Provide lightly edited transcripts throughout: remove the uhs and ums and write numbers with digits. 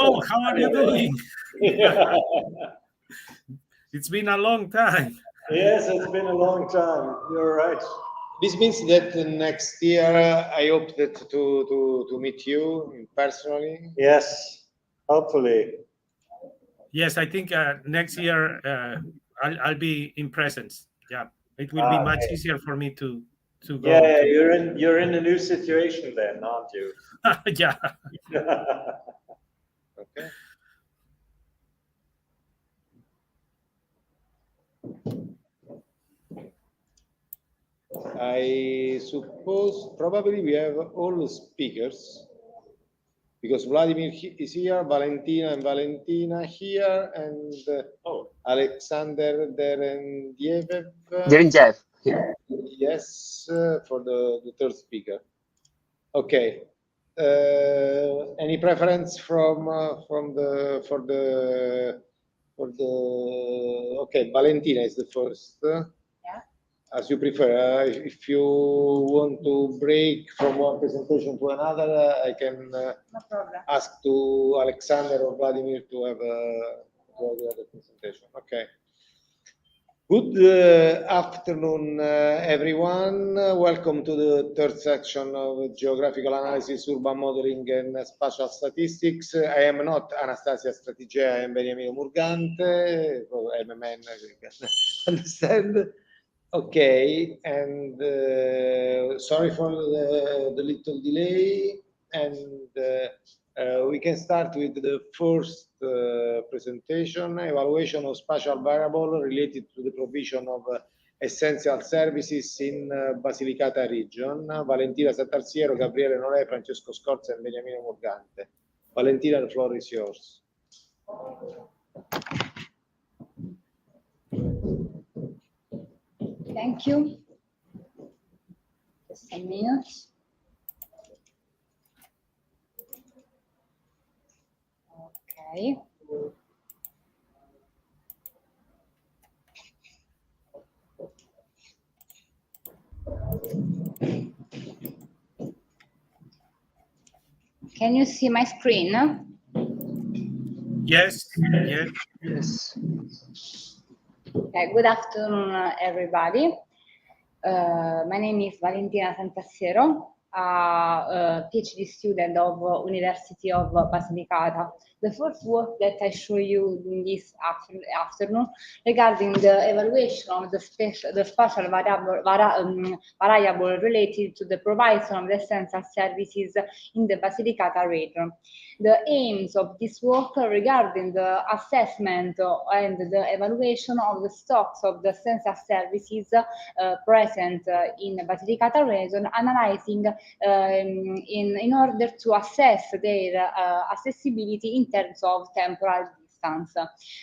Oh, how are you doing? Yeah. It's been a long time. Yes, it's been a long time. You're right. This means that next year I hope that to meet you personally. Yes, hopefully. Yes, I think next year I'll be in presence. Yeah, it will be much easier for me to go. Yeah, you're in a new situation then, aren't you? Yeah. Okay. I suppose probably we have all the speakers because Vladimir is here, Valentina and Valentina here, and Alexander Derendiev here. Yes, for the third speaker. Okay. Any preference from okay, Valentina is the first. Yeah. As you prefer. If you want to break from one presentation to another, I can No problem. ask to Alexander or Vladimir to have the other presentation. Okay. Good afternoon, everyone. Welcome to the third section of Geographical Analysis, Urban Modeling and Spatial Statistics. I am not Anastasia Strategea, I am Beniamino Murgante. I'm a man, you can understand. Okay, and sorry for the little delay, and we can start with the first presentation, evaluation of spatial variable related to the provision of essential services in Basilicata region. Valentina Santarsiero, Gabriele Nolè, Francesco Scorza, and Beniamino Morgante. Valentina, the floor is yours. Thank you. Just a minute. Okay. Can you see my screen? Yes. Yes. Yes. Okay, good afternoon, everybody. My name is Valentina Santarsiero, a PhD student of University of Basilicata. The first work that I show you in this afternoon regarding the evaluation of the spatial variable related to the provision of the essential services in the Basilicata region. The aims of this work regarding the assessment and the evaluation of the stocks of the essential services present in the Basilicata region, analyzing in order to assess their accessibility in terms of temporal distance.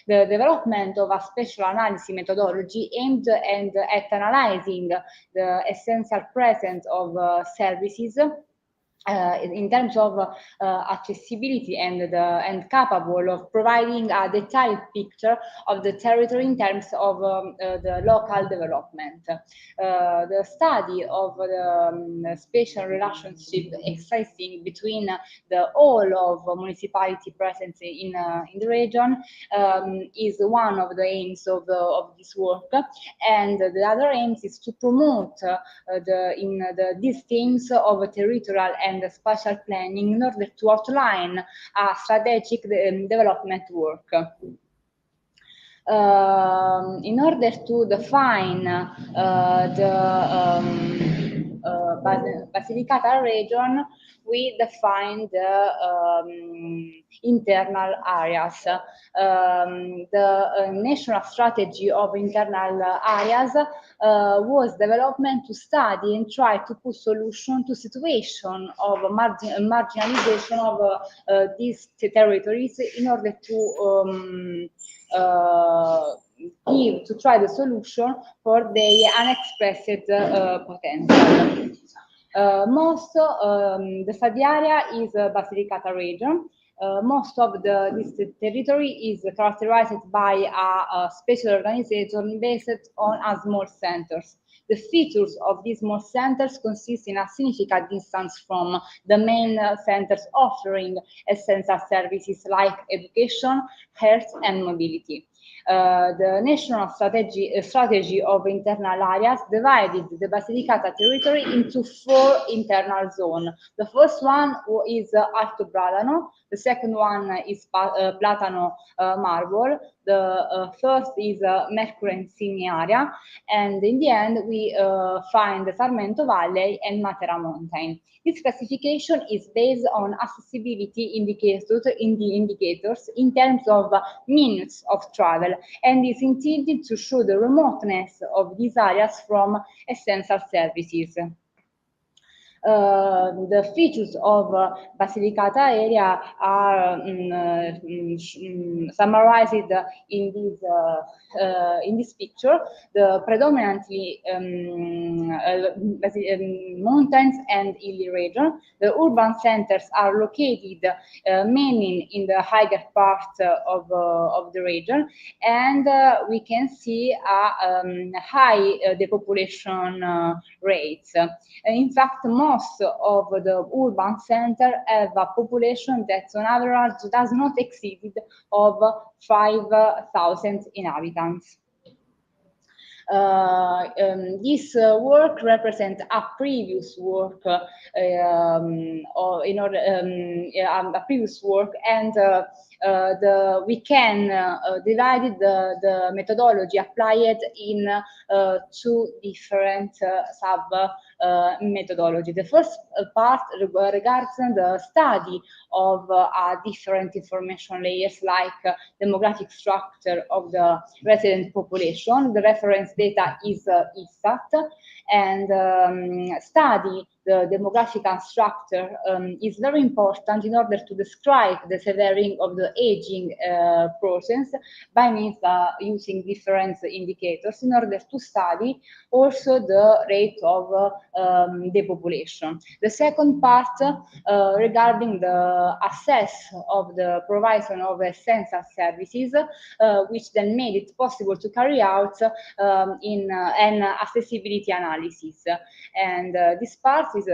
The development of a spatial analysis methodology aimed at analyzing the essential presence of services in terms of accessibility and capable of providing a detailed picture of the territory in terms of the local development. The study of the spatial relationship existing between the whole of municipality present in the region is one of the aims of this work, and the other aims is to promote these themes of territorial and spatial planning in order to outline a strategic development work. In order to define the Basilicata region, we define the internal areas. The national strategy of internal areas was developed to study and try to put solution to situation of marginalization of these territories in order to try the solution for the unexpressed potential. The study area is Basilicata region. Most of this territory is characterized by a spatial organization based on a small centers. The features of these small centers consist in a significant distance from the main centers offering essential services like education, health, and mobility. The national strategy of internal areas divided the Basilicata territory into 4 internal zones. The first one is Alto Bradano, the second one is Platano Marble, the first is Mercury and Simi area, and in the end we find the Sarmento Valley and Matera Mountain. This classification is based on accessibility indicators in terms of minutes of travel, and is intended to show the remoteness of these areas from essential services. The features of Basilicata area are summarized in this picture. The predominantly mountains and hilly region. The urban centers are located mainly in the higher part of the region, and we can see a high depopulation rates. In fact, most of the urban centers have a population that on average does not exceed of 5,000 inhabitants. This work represents a previous work, and we can divide the methodology applied in 2 different sub methodology. The first part regards the study of different information layers like demographic structure of the resident population. The reference data is ISAT, and study the demographic structure is very important in order to describe the severing of the aging process by means using different indicators in order to study also the rate of depopulation. The second part regarding the assess of the provision of essential services, which then made it possible to carry out in an accessibility analysis. And this part is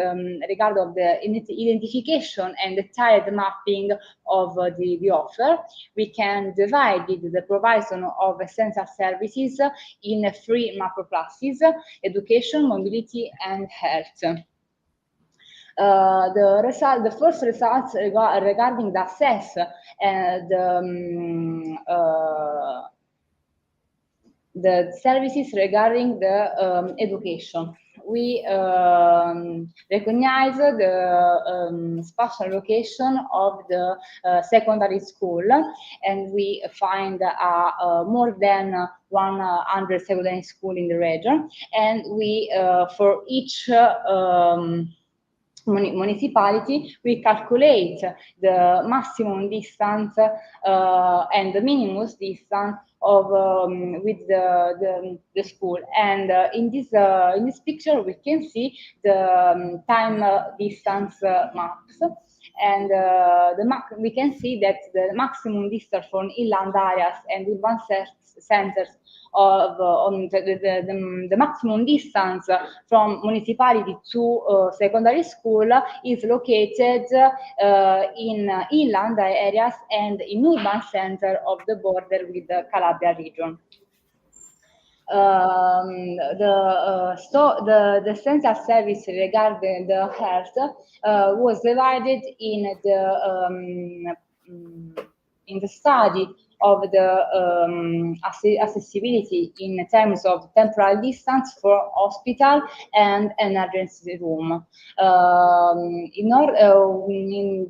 regard of the identification and detailed mapping of the offer. We can divide the provision of essential services in 3 macro classes: education, mobility, and health. The first results regarding the assess the services regarding the education. We recognize the spatial location of the secondary school, and we find more than 100 secondary schools in the region, and we for each municipality, we calculate the maximum distance and the minimum distance of with the school. And in this picture, we can see the time distance maps. And we can see that the maximum distance from inland areas and urban centers of the maximum distance from municipality to secondary school is located in inland areas and in urban center of the border with the Calabria region. The essential service regarding the health was divided in the study of the accessibility in terms of temporal distance for hospital and emergency room. In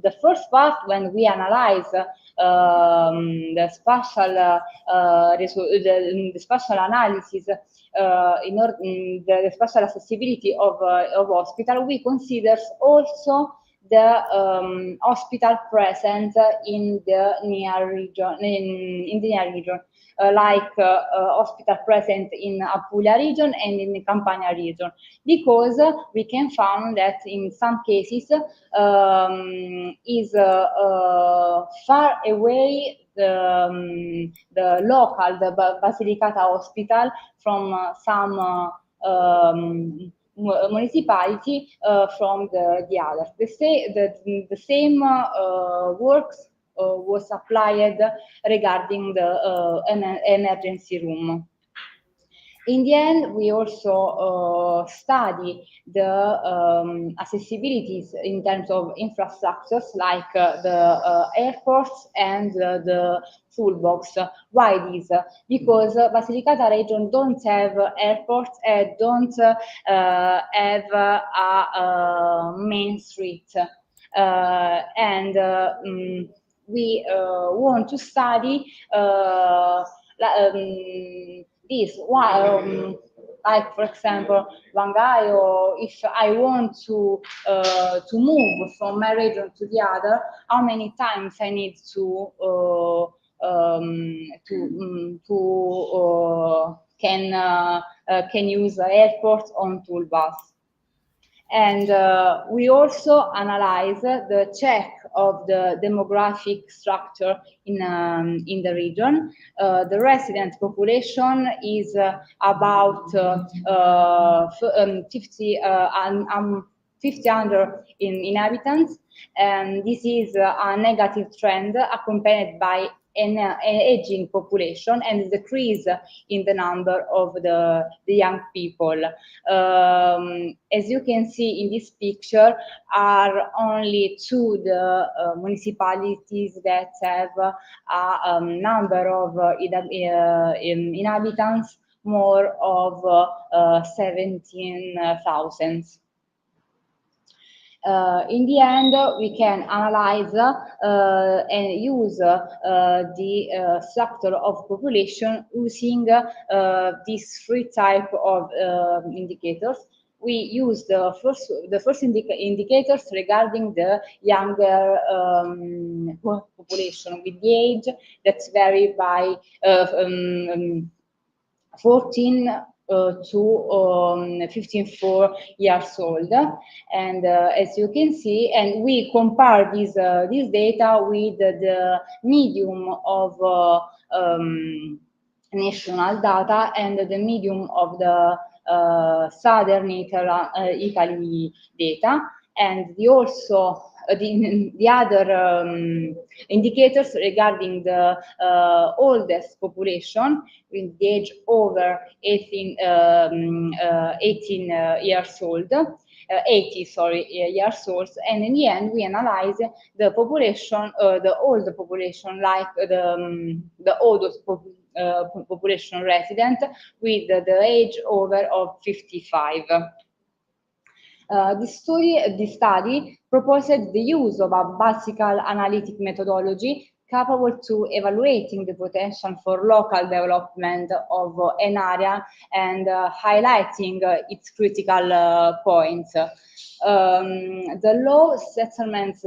the first part, when we analyze the spatial analysis the spatial accessibility of hospital, we consider also the hospital present in the near region, in the near region, like hospital present in Apulia region and in the Campania region, because we can find that in some cases is far away the local, the Basilicata hospital from some municipality from the other. The same works was applied regarding the emergency room. In the end, we also study the accessibilities in terms of infrastructures like the airports and the toolbox. Why this? Because Basilicata region don't have airports and don't have a main street. We want to study this. Why, like for example, Bangai, or if I want to move from my region to the other, how many times I need to can use the airport on tool bus. And we also analyze the check of the demographic structure in the region. The resident population is about 500 inhabitants, and this is a negative trend accompanied by an aging population and decrease in the number of the young people. As you can see in this picture, are only two the municipalities that have a number of inhabitants more of 17,000. In the end, we can analyze and use the structure of population using these three type of indicators. We use the first indicators regarding the younger population with the age that's vary by 14 to 54 years old, and as you can see, and we compare this data with the medium of national data and the medium of the southern Italy data, and the other indicators regarding the oldest population with the age over 18 years old, 80 years old, and in the end we analyze the population, the old population, like the oldest population resident with the age over of 55. This study proposed the use of a basical analytic methodology capable to evaluating the potential for local development of an area and highlighting its critical points. The low settlement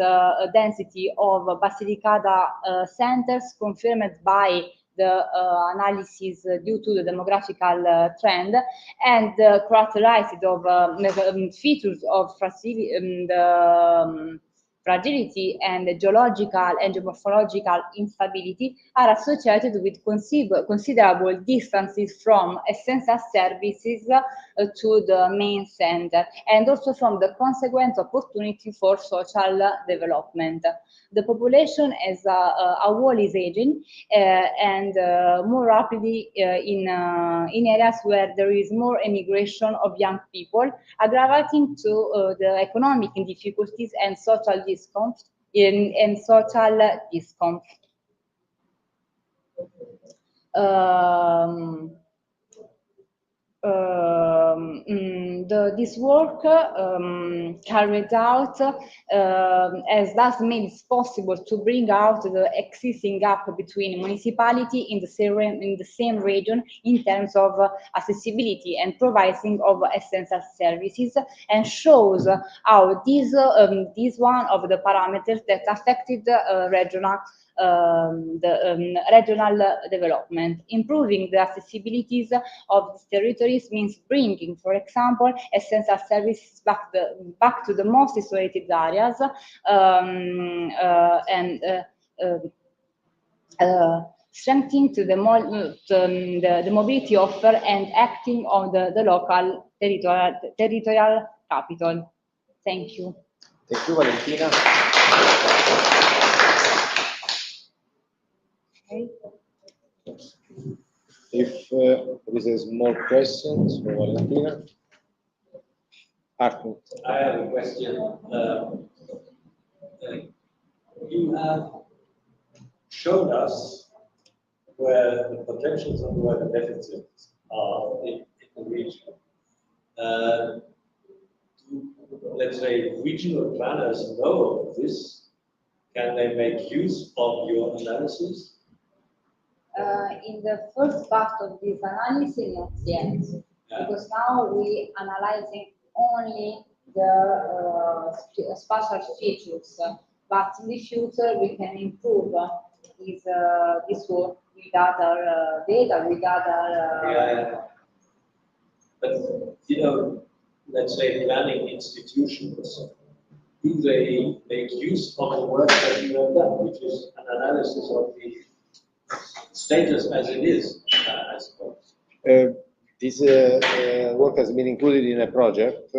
density of Basilicata centers confirmed by the analysis due to the demographical trend and characterized of features of fragility and geological and geomorphological instability are associated with considerable distances from essential services to the main center, and also from the consequent opportunity for social development. The population as a whole is aging and more rapidly in areas where there is more immigration of young people, aggravating to the economic difficulties and social discomfort. This work carried out as thus made it possible to bring out the existing gap between municipality in the same region in terms of accessibility and providing of essential services, and shows how this one of the parameters that affected regional development. Improving the accessibilities of these territories means bringing, for example, essential services back to the most isolated areas strengthening to the mobility offer and acting on the local territorial capital. Thank you. Thank you, Valentina. Okay. If there is a small question for Valentina. Arthur. I have a question. You have shown us where the potentials and where the deficits are in the region. Let's say regional planners know of this. Can they make use of your analysis? In the first part of this analysis, not yet, because now we analyzing only the spatial features, but in the future we can improve this work with other data, with other. But you know, let's say planning institutions, do they make use of the work that you have done, which is an analysis of the status as it is, I suppose? This work has been included in a project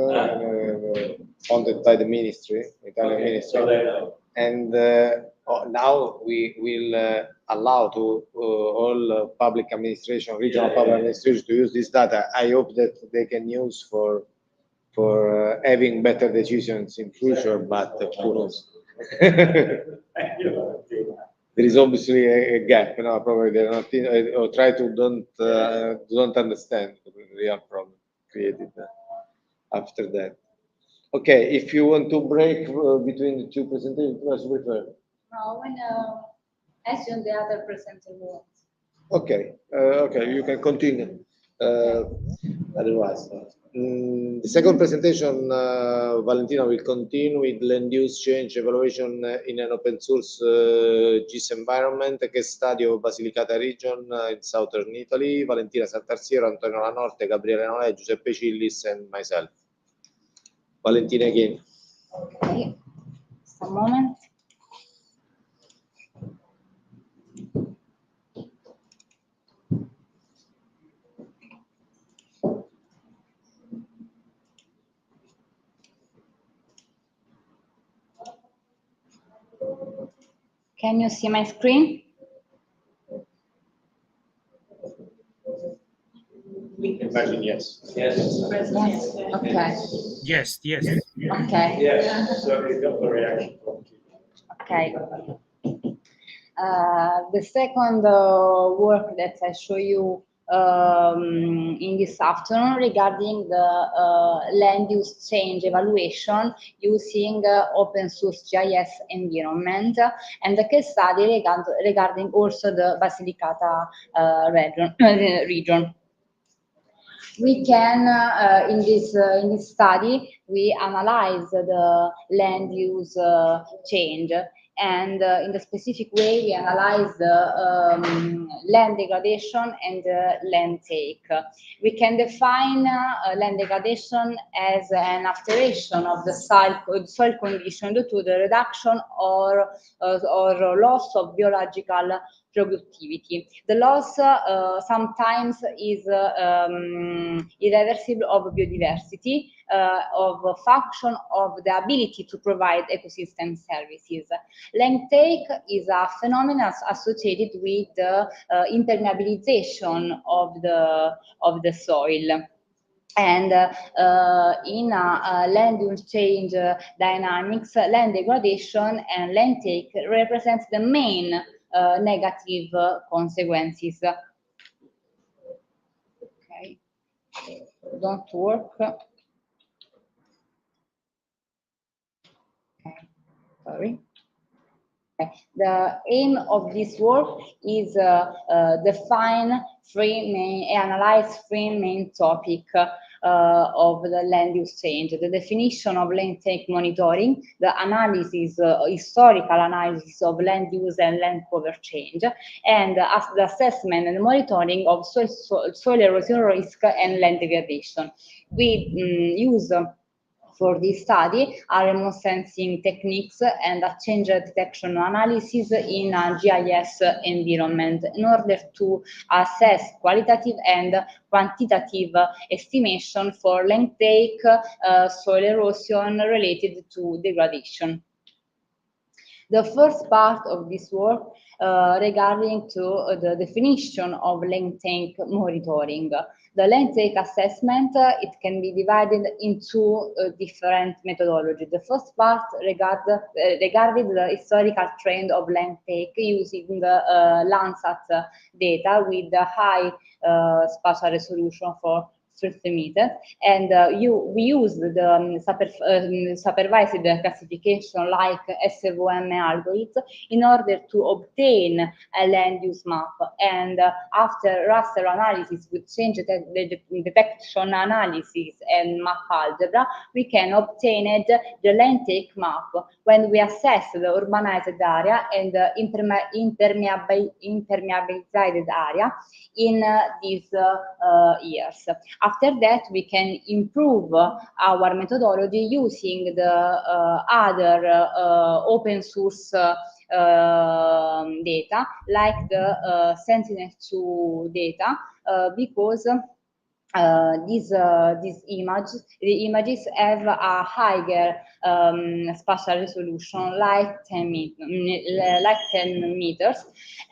funded by the ministry, Italian ministry. So they know. And now we will allow to all public administration, regional public administration, to use this data. I hope that they can use for having better decisions in future, but who knows? There is obviously a gap, you know, probably they're not or try to don't understand the real problem created after that. Okay, if you want to break between the two presentations, let's refer. No, when assume the other presenter wants. Okay, okay, you can continue. Otherwise, the second presentation, Valentina will continue with land use change evaluation in an open source GIS environment, a case study of Basilicata region in southern Italy. Valentina Santarsiero, Antonio Lanorte, Gabriele Nolè, Giuseppe Cillis, and myself. Valentina again. Okay, just a moment. Can you see my screen? Imagine yes. Yes. Yes. Okay. Yes, yes. Okay. Yes. So we got the reaction from you. Okay. The second work that I show you in this afternoon regarding the land use change evaluation using open source GIS environment, and the case study regarding also the Basilicata region. We can, in this study, we analyze the land use change, and in the specific way, we analyze the land degradation and land take. We can define land degradation as an alteration of the soil condition due to the reduction or loss of biological productivity. The loss sometimes is irreversible of biodiversity, of function of the ability to provide ecosystem services. Land take is a phenomenon associated with the impermeabilization of the soil. And in land use change dynamics, land degradation and land take represents the main negative consequences. Okay, don't work. Okay, sorry. Okay. The aim of this work is analyze three main topics of the land use change: the definition of land take monitoring, the analysis, historical analysis of land use and land cover change, and the assessment and monitoring of soil erosion risk and land degradation. We use for this study are remote sensing techniques and a change detection analysis in a GIS environment in order to assess qualitative and quantitative estimation for length-take soil erosion related to degradation. The first part of this work regarding to the definition of length-take monitoring. The length-take assessment, it can be divided into different methodologies. The first part regarded the historical trend of length-take using the Landsat data with the high spatial resolution for 30 meters, and we use the supervised classification like SVM algorithm in order to obtain a land use map. And after raster analysis with change detection analysis and map algebra, we can obtain the land take map when we assess the urbanized area and the impermeabilized area in these years. After that, we can improve our methodology using the other open source data, like the Sentinel-2 data, because the images have a higher spatial resolution, like 10 meters,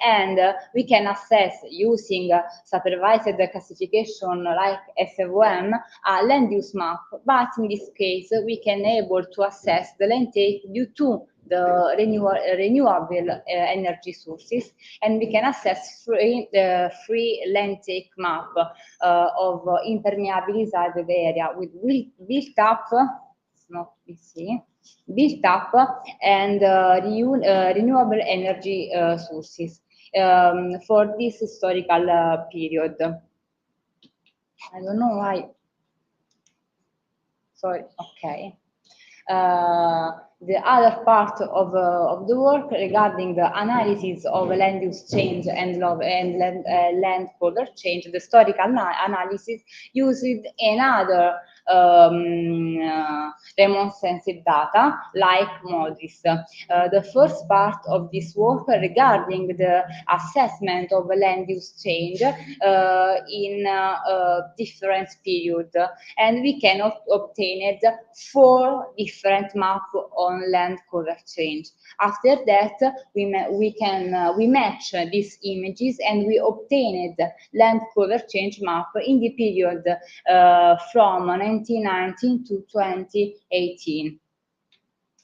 and we can assess using supervised classification like SVM a land use map. But in this case, we can able to assess the land take due to the renewable energy sources, and we can assess free land take map of impermeabilized area with built up, not BC, built up and renewable energy sources for this historical period. I don't know why. Sorry. Okay. The other part of the work regarding the analysis of land use change and land cover change, the historical analysis used another remote sensing data like MODIS. The first part of this work regarding the assessment of land use change in different periods, and we can obtain 4 different maps on land cover change. After that, we match these images and we obtained land cover change map in the period from 1919 to 2018.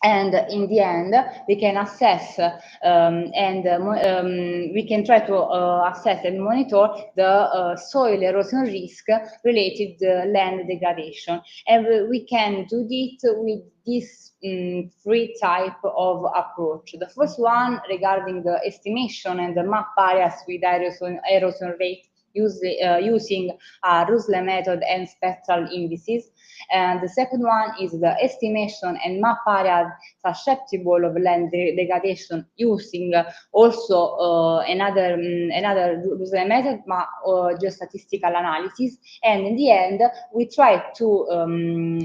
And in the end, we can assess we can try to assess and monitor the soil erosion risk related to land degradation. And we can do it with this 3 types of approach. The first one regarding the estimation and the map areas with erosion rate using Rusle method and spectral indices. And the second one is the estimation and map areas susceptible of land degradation using also another Rusle method, but geostatistical analysis. And in the end, we try to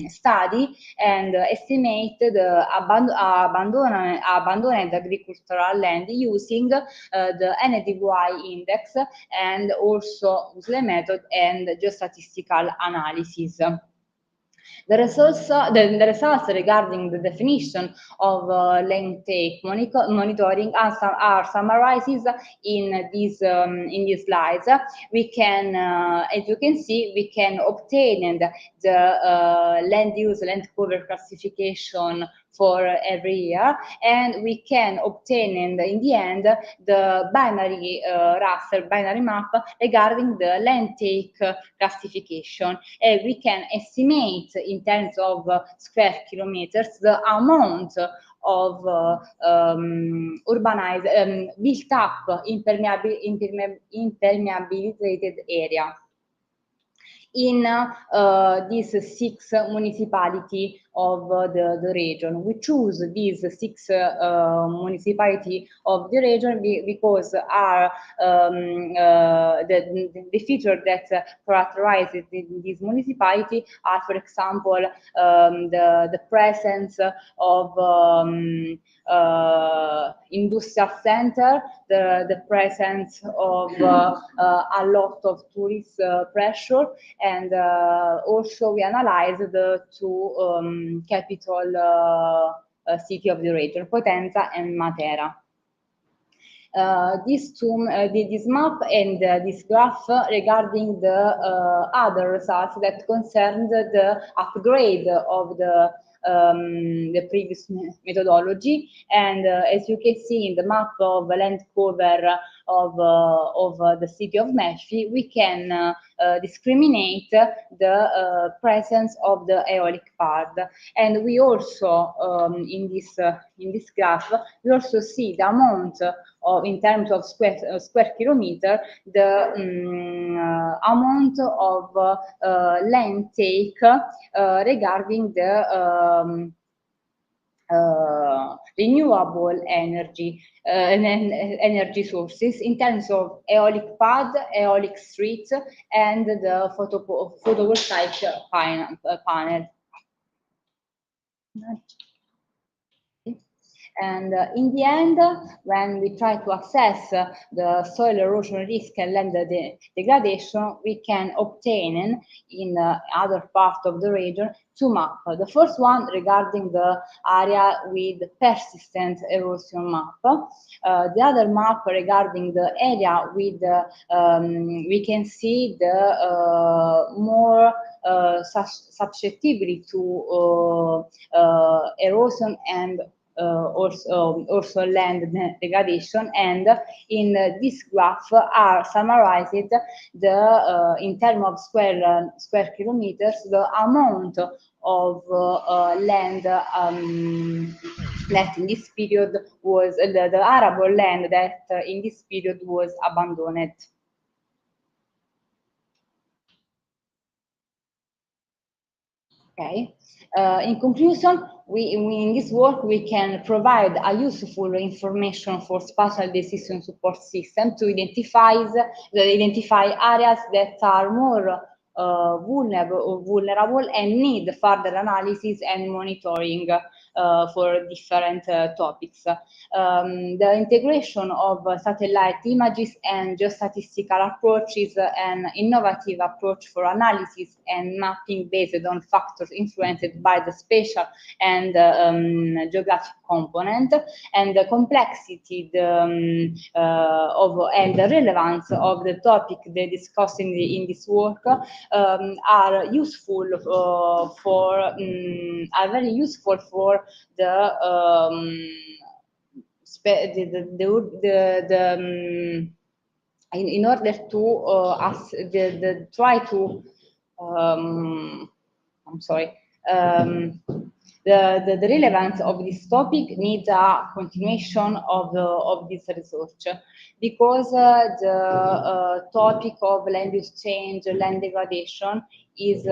study and estimate the abandoned agricultural land using the NDVI index and also Rusle method and geostatistical analysis. The results regarding the definition of land take monitoring are summarized in these slides. We can, as you can see, we can obtain the land use, land cover classification for every year, and we can obtain in the end the binary raster binary map regarding the land take classification. And we can estimate in terms of square kilometers the amount of urbanized built up impermeabilized area in these 6 municipalities of the region. We choose these 6 municipalities of the region because are the feature that characterizes this municipality are, for example, the presence of industrial center, the presence of a lot of tourist pressure, and also we analyze the 2 capital city of the region, Potenza and Matera. This map and this graph regarding the other results that concern the upgrade of the previous methodology, and as you can see in the map of land cover of the city of Melfi, we can discriminate the presence of the aeolic part, and we also in this graph we also see the amount of, in terms of square kilometer, the amount of land take regarding the renewable energy energy sources in terms of aeolic pad, aeolic streets, and the photovoltaic panel. And in the end, when we try to assess the soil erosion risk and land degradation, we can obtain in other parts of the region 2 maps. The first one regarding the area with persistent erosion map. The other map regarding the area with, we can see the more susceptibility to erosion and also land degradation, and in this graph are summarized the in terms of square kilometers the amount of land that in this period was the arable land that in this period was abandoned. Okay. In conclusion, in this work, we can provide a useful information for spatial decision support system to identify areas that are more vulnerable and need further analysis and monitoring for different topics. The integration of satellite images and geostatistical approaches, an innovative approach for analysis and mapping based on factors influenced by the spatial and geographic component, and the complexity and the relevance of the topic they discussed in this work are useful are very useful for in order to try to I'm sorry. The relevance of this topic needs a continuation of this research, because the topic of land use change, land degradation is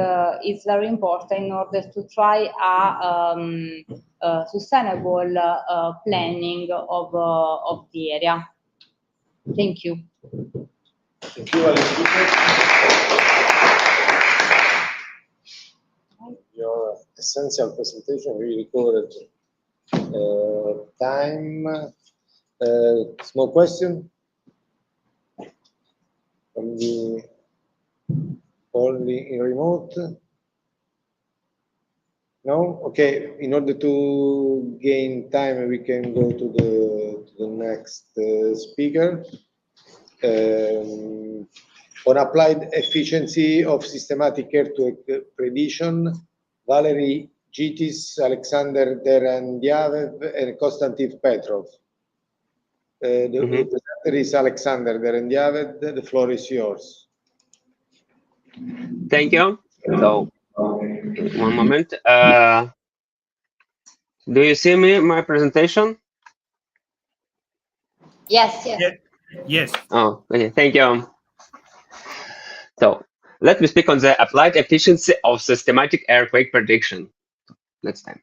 very important in order to try a sustainable planning of the area. Thank you. Thank you, Alice. Your essential presentation really covered time. Small question from the only in remote. No? Okay. In order to gain time, we can go to the next speaker. On applied efficiency of systematic earthquake prediction, Valery Gitis, Alexander Derendyaev, and Konstantin Petrov. The presenter is Alexander Derendyaev. The floor is yours. Thank you. So, one moment. Do you see my presentation? Yes. Yes. Oh, okay. Thank you. So, let me speak on the applied efficiency of systematic earthquake prediction. next time.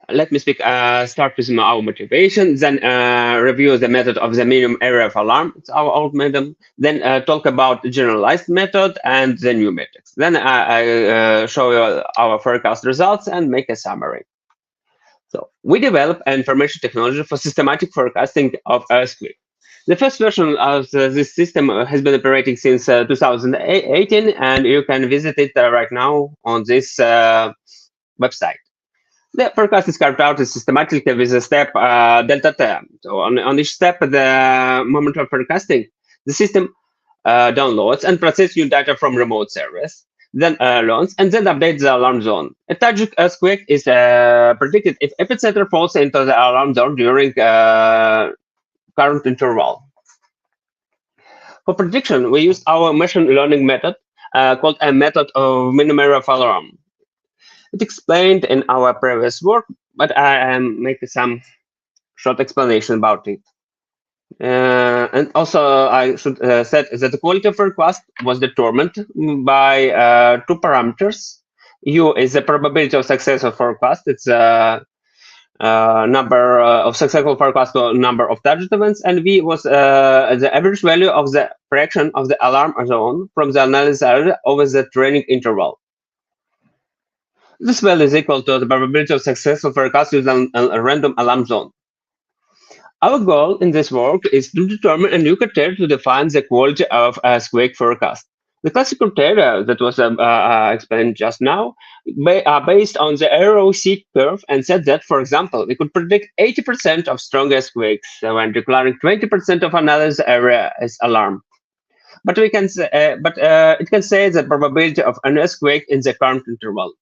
Let me start with our motivation, then review the method of the minimum area of alarm. It's our old method. Then talk about the generalized method and the new methods. Then I show you our forecast results and make a summary. So we develop information technology for systematic forecasting of earthquake. The first version of this system has been operating since 2018, and you can visit it right now on this website. The forecast is carved out systematically with the step delta T. So on each step, the moment of forecasting, the system downloads and processes new data from remote servers, then learns and then updates the alarm zone. A tragic earthquake is predicted if epicenter falls into the alarm zone during current interval. For prediction, we used our machine learning method called a method of minimum area of alarm. It's explained in our previous work, but I am making some short explanation about it. And also, I should say that the quality of forecast was determined by two parameters. U is the probability of success of forecast. It's a number of successful forecast or number of target events, and V was the average value of the fraction of the alarm zone from the analysis area over the training interval. This value is equal to the probability of success of forecast using a random alarm zone. Our goal in this work is to determine a new criteria to define the quality of earthquake forecast. The classic criteria that was explained just now are based on the ROC curve and said that, for example, we could predict 80% of strong earthquakes when declaring 20% of analysis area as alarm. But we can say, it can say the probability of an earthquake in the current interval.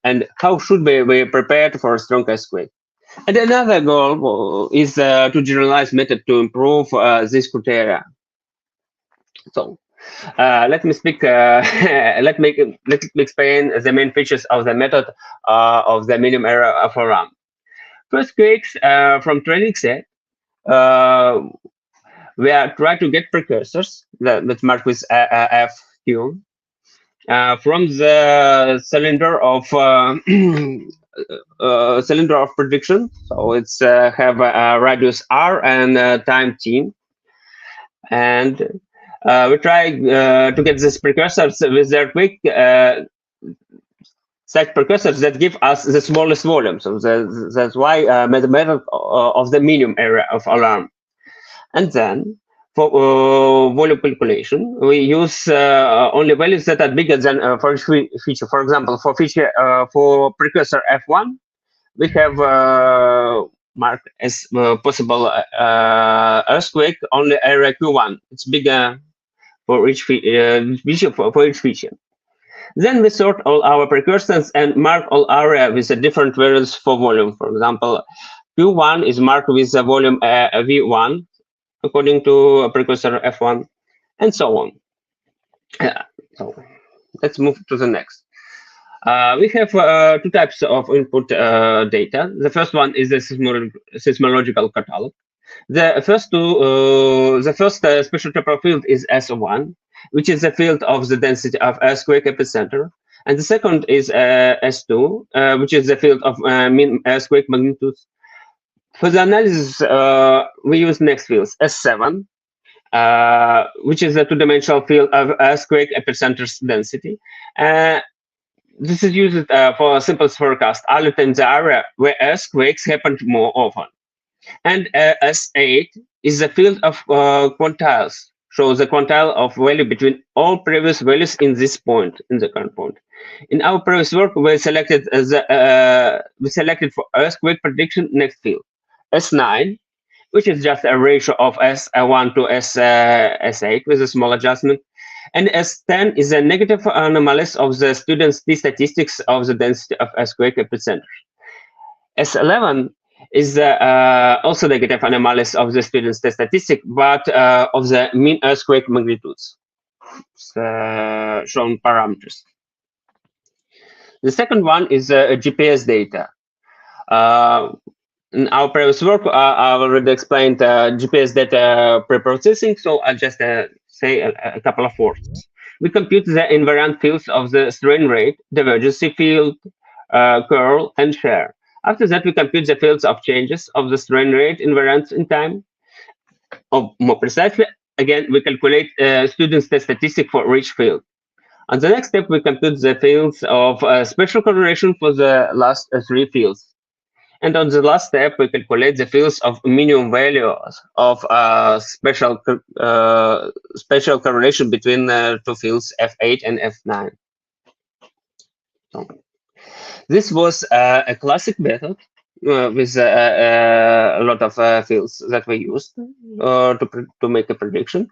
And how should we be prepared for a strong earthquake? And another goal is to generalize method to improve this criteria. So let me speak. let me explain the main features of the method of the minimum area of alarm. First, quakes from training set. We are trying to get precursors that's marked with FQ. From the cylinder of prediction, so it's have a radius r and time t, and we try to get these precursors with their quick such precursors that give us the smallest volume. So that's why the method of the minimum area of alarm. And then for volume calculation, we use only values that are bigger than for each feature. For example, for feature for precursor F1, we have marked as possible earthquake only area Q1. It's bigger for each feature. Then we sort all our precursors and mark all area with a different values for volume. For example, Q1 is marked with the volume V1 according to precursor F1, and so on. So let's move to the next. We have two types of input data. The first one is the seismological catalog. The first special temporal field is S1, which is the field of the density of earthquake epicenter, and the second is S2, which is the field of mean earthquake magnitude. For the analysis, we use next fields, S7, which is the two-dimensional field of earthquake epicenter's density. This is used for simplest forecast, alert in the area where earthquakes happen more often. And S8 is the field of quantiles, shows the quantile of value between all previous values in this point, in the current point. In our previous work, we selected for earthquake prediction next field. S9, which is just a ratio of S1 to S8 with a small adjustment. And S10 is a negative anomalies of the student's t-statistics of the density of earthquake epicenter. S11 is also negative anomalies of the student's t-statistic, but of the mean earthquake magnitudes, shown parameters. The second one is GPS data. In our previous work, I already explained GPS data preprocessing, so I'll just say a couple of words. we compute the invariant fields of the strain rate, divergence field, curl, and share. After that, we compute the fields of changes of the strain rate invariance in time. Or more precisely, again, we calculate student statistic for each field. On the next step, we compute the fields of spatial correlation for the last three fields. And on the last step, we calculate the fields of minimum values of spatial correlation between two fields, F8 and F9. So, this was a classic method with a lot of fields that we used to make a prediction.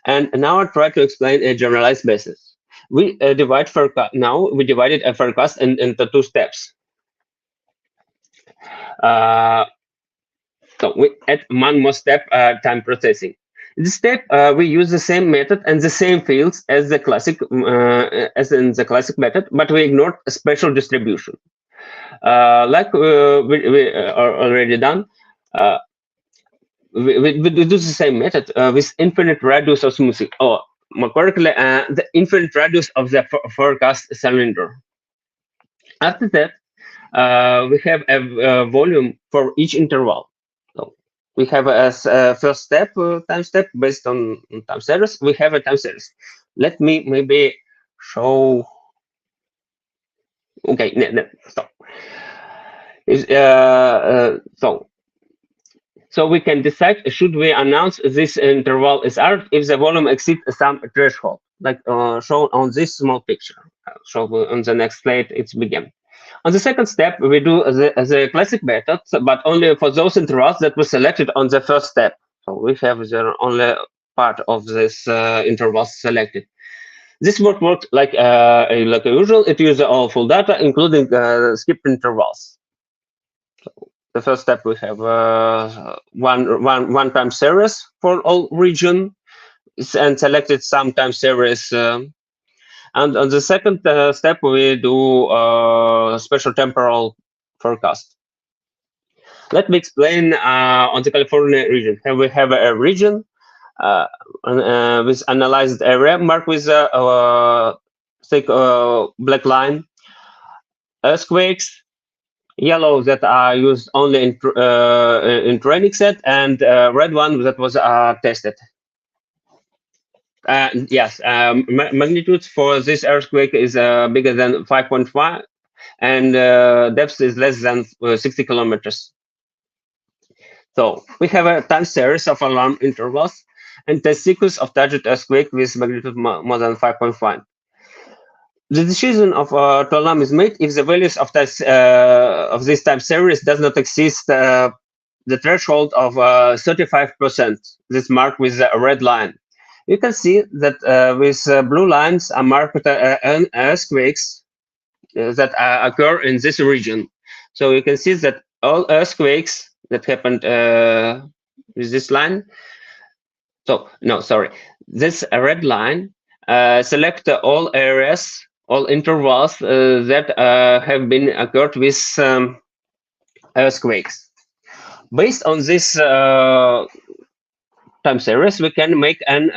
And now I'll try to explain a generalized basis. We divide forecast. Now we divided a forecast into two steps. So we add one more step, time processing. In this step, we use the same method and the same fields as the classic, as in the classic method, but we ignore a special distribution. Like we are already done, we do the same method with infinite radius of smoothing, or more correctly, the infinite radius of the forecast cylinder. After that, we have a volume for each interval. So we have a first step, time step based on time series. We have a time series. Let me maybe show. Okay, no, stop. So we can decide should we announce this interval is R if the volume exceeds some threshold, like shown on this small picture. So on the next slide, it's begin. On the second step, we do the classic method, but only for those intervals that were selected on the first step. So we have the only part of this intervals selected. This works like usual. It uses all full data, including skipped intervals. So the first step, we have one time series for all region, and selected some time series. And on the second step, we do special temporal forecast. Let me explain on the California region. Here we have a region with analyzed area marked with a thick black line. Earthquakes, yellow that are used only in training set, and red one that was tested. Yes, magnitude for this earthquake is bigger than 5.5, and depth is less than 60 kilometers. So we have a time series of alarm intervals and the sequence of target earthquake with magnitude more than 5.5. The decision of to alarm is made if the values of this time series does not exceed the threshold of 35%. This marked with a red line. You can see that with blue lines are marked earthquakes that occur in this region. So you can see that all earthquakes that happened with this line. So no, sorry, this red line select all areas, all intervals that have been occurred with earthquakes. Based on this time series, we can make an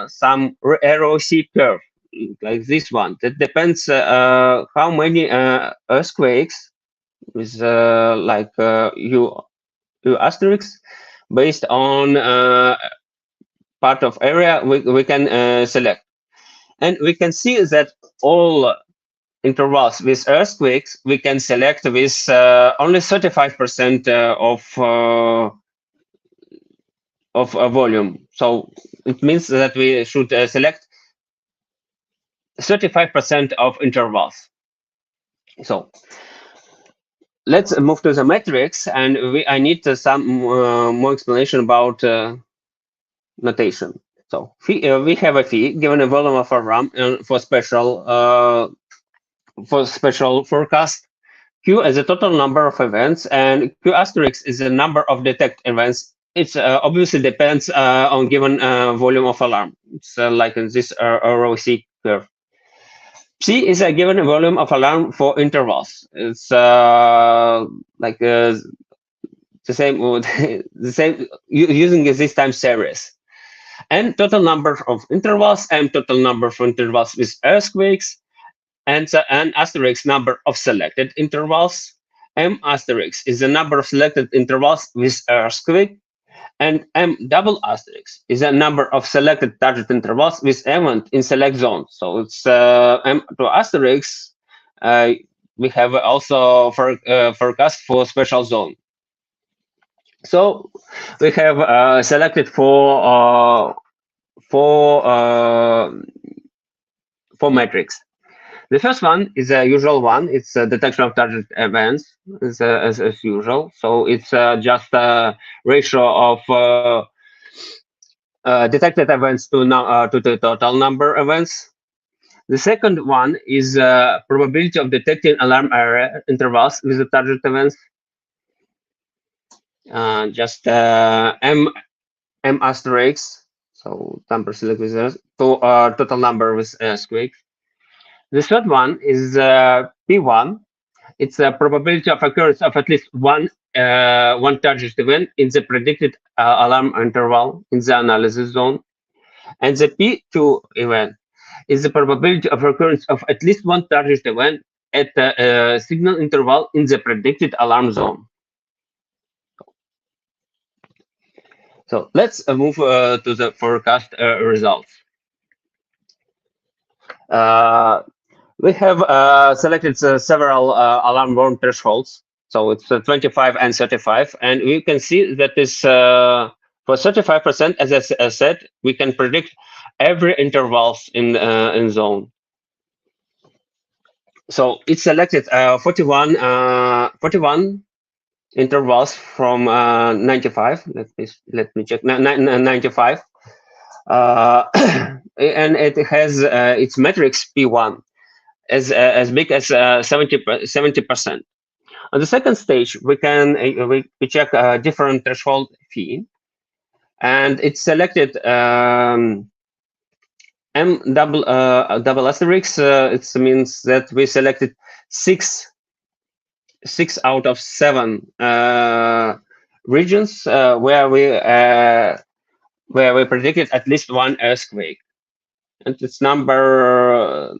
some ROC curve like this one. That depends how many earthquakes with like U asterisk based on part of area we can select, and we can see that all intervals with earthquakes we can select with only 35% of volume. So it means that we should select 35% of intervals. So let's move to the metrics, and I need some more explanation about notation. So we have a phi given a volume of a RAM for special forecast. Q is the total number of events, and Q asterisk is the number of detect events. It obviously depends on given volume of alarm. It's like in this ROC curve. Psi is a given volume of alarm for intervals. It's like the same using this time series. and total number of intervals, and total number of intervals with earthquakes, and an asterisk number of selected intervals. M asterisk is the number of selected intervals with earthquake, and M double asterisk is a number of selected target intervals with event in select zone. So it's M2 asterisk. We have also forecast for special zone. So we have selected four metrics. The first one is a usual one. It's a detection of target events, as usual. So it's just a ratio of detected events to the total number of events. The second one is probability of detecting alarm area intervals with the target events. Just M asterisk, so number selected with to total number with earthquakes. The third one is P1. It's a probability of occurrence of at least one target event in the predicted alarm interval in the analysis zone. And the P2 event is the probability of occurrence of at least one target event at a signal interval in the predicted alarm zone. So let's move to the forecast results. We have selected several alarm warn thresholds. So it's 25 and 35, and we can see that this for 35%, as I said, we can predict every intervals in zone. So it's selected 41 intervals from 95. Let me check. 95, and it has its metrics P1 as big as 70%. On the second stage, we can we check a different threshold phi, and it's selected M double asterisk. It means that we selected six out of 7 regions where we predicted at least one earthquake, and its number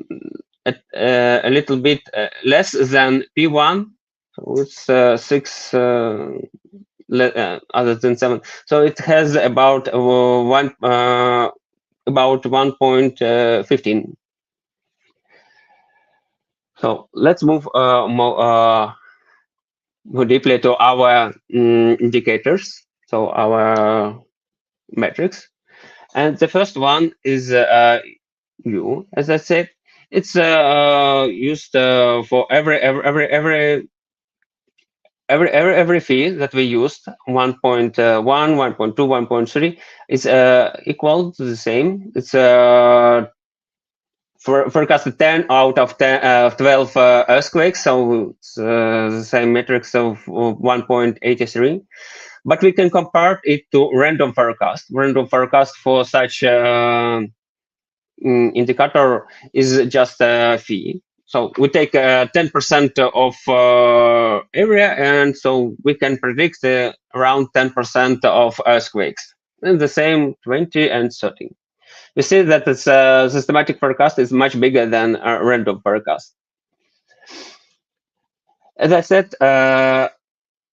a little bit less than P1. So it's 6 other than 7. So it has about 1.15. So let's move more deeply to our indicators. So our metrics, and the first one is U. As I said, it's used for every fee that we used. 1.1, 1.2, 1.3 is equal to the same. It's forecasted 10 out of 12 earthquakes, so it's the same metrics of 1.83. But we can compare it to random forecast. Random forecast for such indicator is just a fee. So we take 10% of area, and so we can predict around 10% of earthquakes. And the same 20 and 30. We see that this systematic forecast is much bigger than a random forecast. As I said,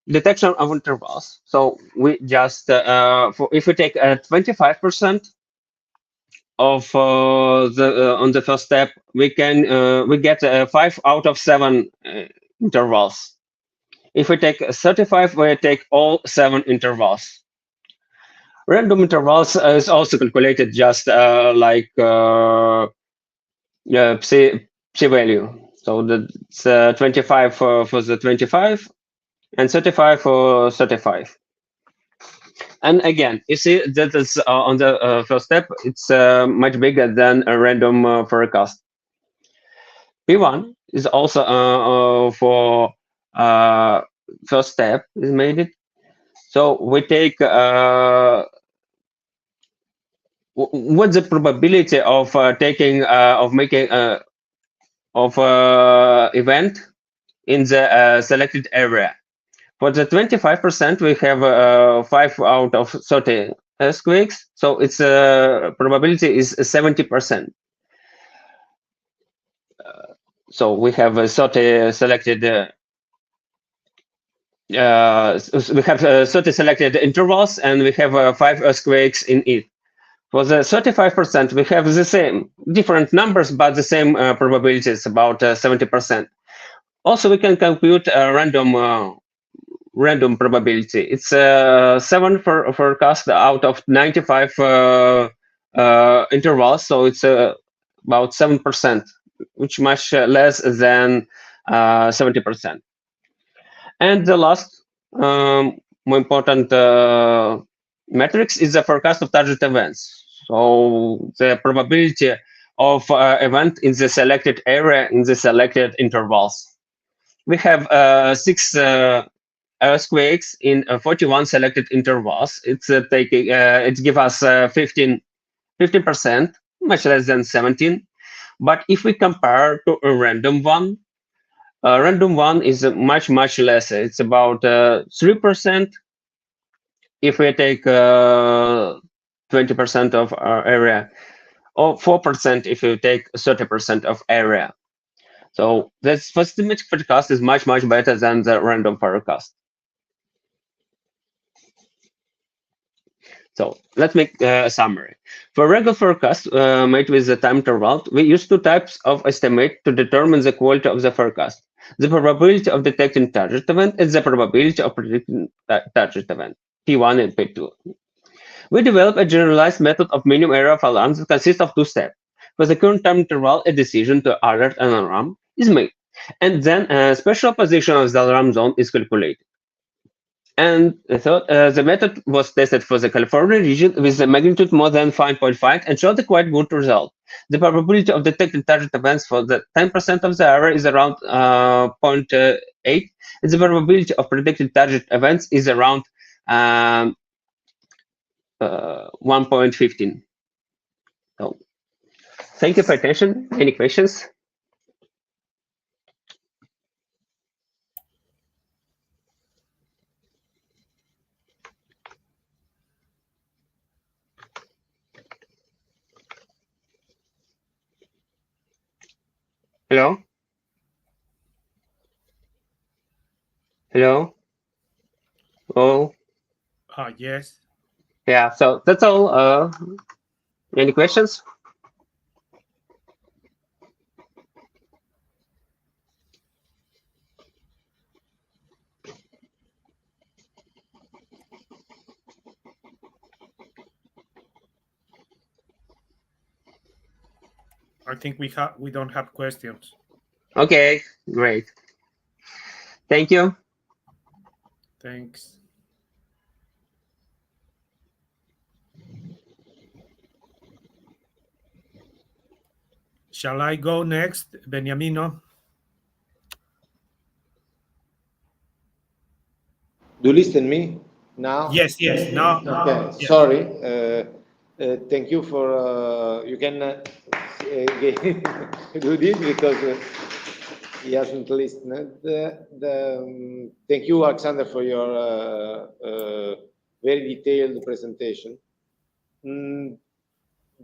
detection of intervals. So we just if we take 25% of on the first step, we can we get 5 out of 7 intervals. If we take 35, we take all 7 intervals. Random intervals is also calculated just like psi value. So that's 25 for the 25 and 35 for 35. And again, you see that is on the first step, it's much bigger than a random forecast. P1 is also for first step is made it. So we take what's the probability of taking of making of event in the selected area. For the 25%, we have 5 out of 30 earthquakes, so its probability is 70%. So we have 30 selected. We have 30 selected intervals, and we have 5 earthquakes in it. For the 35%, we have the same, different numbers, but the same probabilities, about 70%. Also, we can compute a random probability. It's 7 forecast out of 95 intervals, so it's about 7%, which much less than 70%. And the last more important metrics is the forecast of target events. So the probability of event in the selected area in the selected intervals. We have 6 earthquakes in 41 selected intervals. It's taking it gives us 15%, much less than 17. But if we compare to a random one is much less. It's about 3%. If we take 20% of our area, or 4% if you take 30% of area. So this estimated forecast is much better than the random forecast. So let's make a summary. For regular forecast made with the time interval, we use 2 types of estimate to determine the quality of the forecast: the probability of detecting target event and the probability of predicting target event, P1 and P2. We develop a generalized method of minimum area of alarms that consists of 2 steps. For the current time interval, a decision to alert an alarm is made, and then a special position of the alarm zone is calculated. And the method was tested for the California region with a magnitude more than 5.5 and showed a quite good result. The probability of detecting target events for the 10% of the area is around 0.8, and the probability of predicting target events is around 1.15. So, thank you for attention. Any questions? Hello? Hello? Oh, Yes. yeah, so that's all. Any questions? I think we don't have questions. Okay, great. Thank you. Thanks. Shall I go next, Beniamino? Do you listen me now? Yes. Now. Okay, Yes. sorry. Thank you for you can do this because he hasn't listened. Thank you, Alexander, for your very detailed presentation.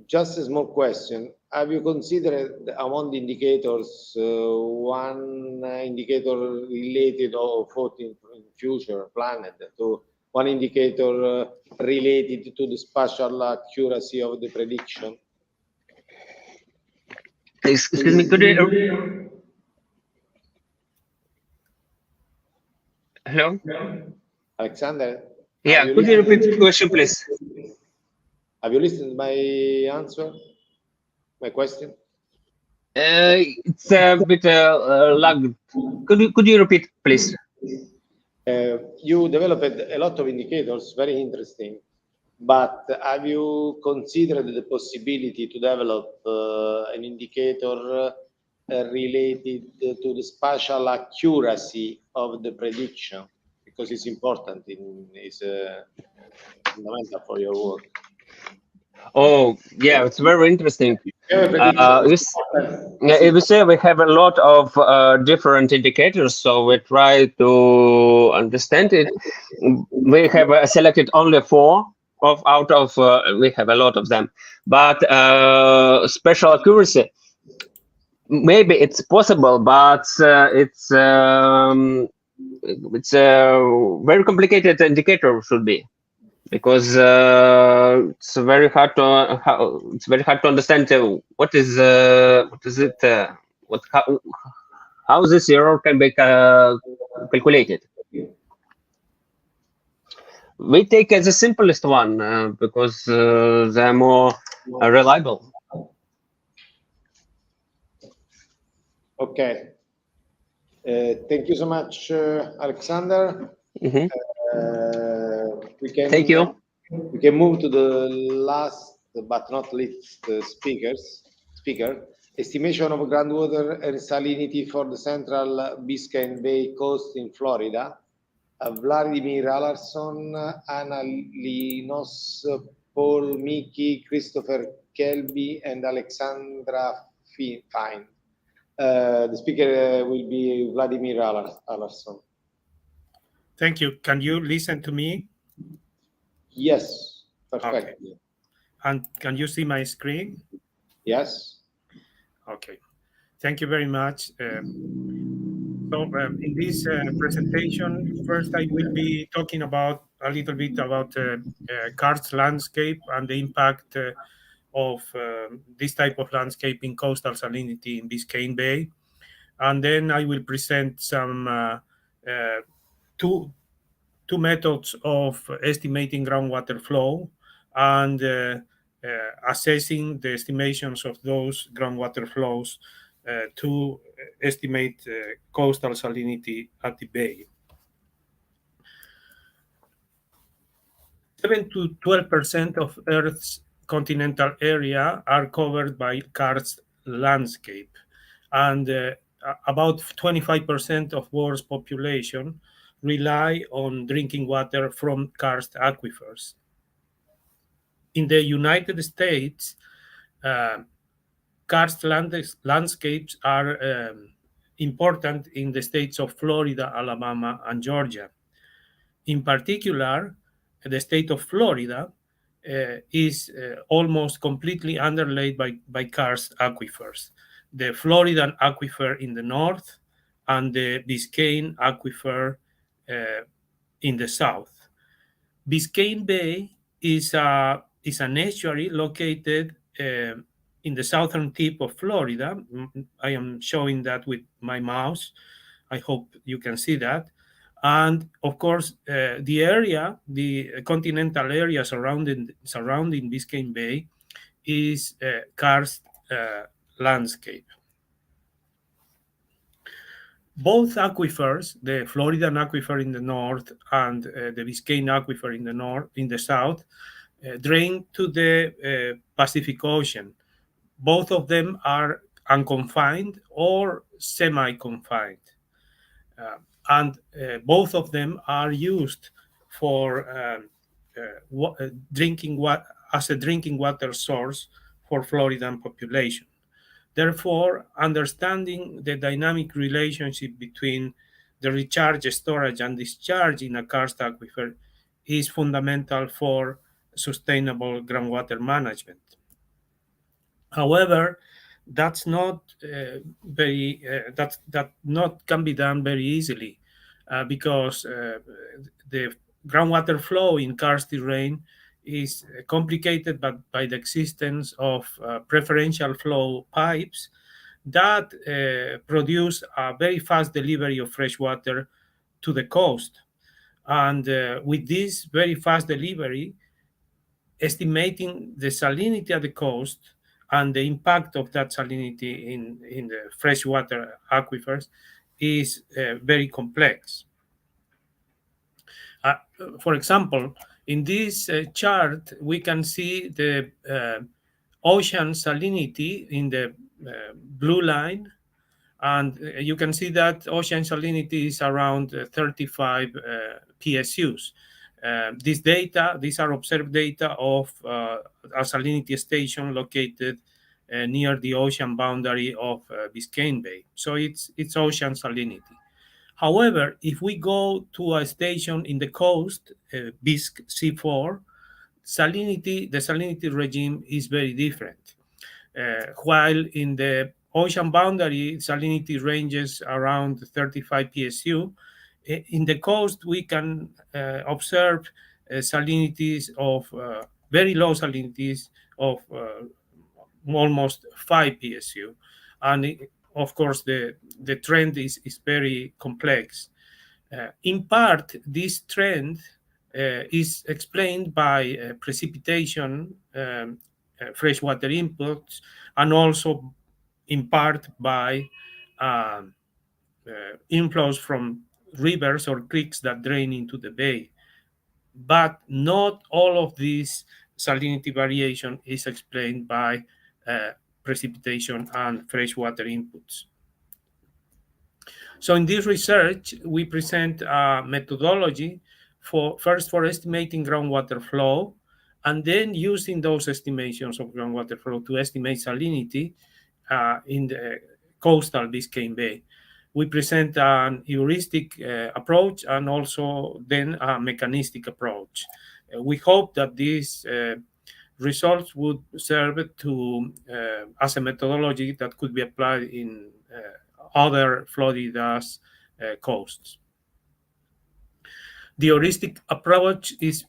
Just a small question. Have you considered among the indicators one indicator related or thought in future planned to one indicator related to the spatial accuracy of the prediction? Excuse me, could you... Hello? Alexander? Yeah, could you repeat the question, please? Have you listened to my answer? My question? It's a bit lagged. Could you repeat, please? You developed a lot of indicators, very interesting. But have you considered the possibility to develop an indicator related to the spatial accuracy of the prediction? Because it's important, it's fundamental for your work. Oh, yeah, it's very interesting. We We say we have a lot of different indicators, so we try to understand it. We have selected only 4 of out of we have a lot of them, but special accuracy. Maybe it's possible, but it's a very complicated indicator should be, because it's very hard to understand what is it how this error can be calculated. We take as the simplest one because they're more reliable. Okay. Thank you so much, Alexander. Mhm. We can Thank you. We can move to the last but not least speaker. Estimation of groundwater and salinity for the central Biscayne Bay coast in Florida. Vladimir Alarsson, Anna Linos, Paul Mickey, Christopher Kelby, and Alexandra Fine. The speaker will be Vladimir Alarsson. Thank you. Can you listen to me? Yes, perfectly. Okay. And can you see my screen? Yes. Okay. Thank you very much. In this presentation, first I will be talking about a little bit about karst landscape and the impact of this type of landscape in coastal salinity in Biscayne Bay. And then I will present some two methods of estimating groundwater flow and assessing the estimations of those groundwater flows to estimate coastal salinity at the bay. 7 to 12% of Earth's continental area are covered by karst landscape, and about 25% of world's population rely on drinking water from karst aquifers. In the United States, karst landscapes are important in the states of Florida, Alabama, and Georgia. In particular, the state of Florida is almost completely underlaid by karst aquifers. The Floridan aquifer in the north and the Biscayne aquifer in the south. Biscayne Bay is an estuary located in the southern tip of Florida. I am showing that with my mouse. I hope you can see that. And of course, the continental area surrounding Biscayne Bay is karst landscape. Both aquifers, the Floridan aquifer in the north and the Biscayne aquifer in the south, drain to the Pacific Ocean. Both of them are unconfined or semi-confined. And both of them are used for drinking as a drinking water source for Floridan population. Therefore, understanding the dynamic relationship between the recharge, storage, and discharge in a karst aquifer is fundamental for sustainable groundwater management. However, that's not can be done very easily because the groundwater flow in karst terrain is complicated by the existence of preferential flow pipes that produce a very fast delivery of fresh water to the coast. And with this very fast delivery, estimating the salinity at the coast and the impact of that salinity in the freshwater aquifers is very complex. For example, in this chart, we can see the ocean salinity in the blue line, and you can see that ocean salinity is around 35 PSUs. These are observed data of a salinity station located near the ocean boundary of Biscayne Bay. So it's ocean salinity. However, if we go to a station in the coast, Bisc C4, the salinity regime is very different. While in the ocean boundary, salinity ranges around 35 PSU, in the coast, we can observe salinities of very low salinities of almost 5 PSU. And of course, the trend is very complex. In part, this trend is explained by precipitation, freshwater inputs, and also in part by inflows from rivers or creeks that drain into the bay. But not all of this salinity variation is explained by precipitation and freshwater inputs. So in this research, we present a methodology for estimating groundwater flow, and then using those estimations of groundwater flow to estimate salinity in the coastal Biscayne Bay. We present an heuristic approach and also then a mechanistic approach. We hope that these results would serve to as a methodology that could be applied in other Florida's coasts. The heuristic approach is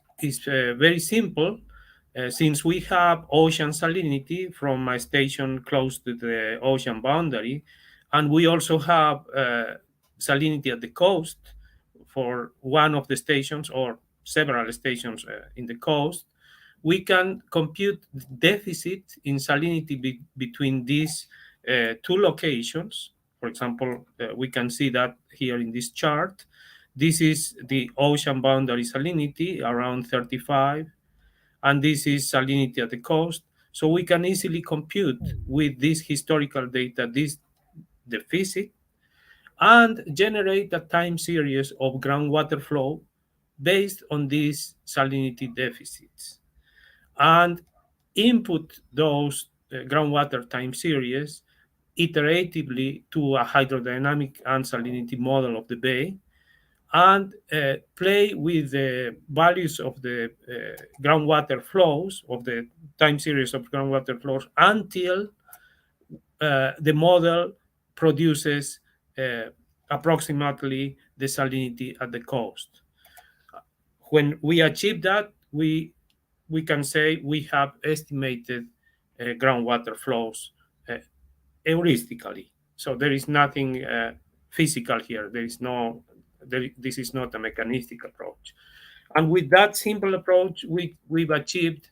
very simple. Since we have ocean salinity from a station close to the ocean boundary, and we also have salinity at the coast for one of the stations or several stations in the coast, we can compute the deficit in salinity between these two locations. For example, we can see that here in this chart. This is the ocean boundary salinity, around 35, and this is salinity at the coast. So we can easily compute with this historical data this deficit and generate a time series of groundwater flow based on these salinity deficits, and input those groundwater time series iteratively to a hydrodynamic and salinity model of the bay, and play with the values of the groundwater flows, of the time series of groundwater flows, until the model produces approximately the salinity at the coast. When we achieve that, we can say we have estimated groundwater flows heuristically. So there is nothing physical here. This is not a mechanistic approach. And with that simple approach, we've achieved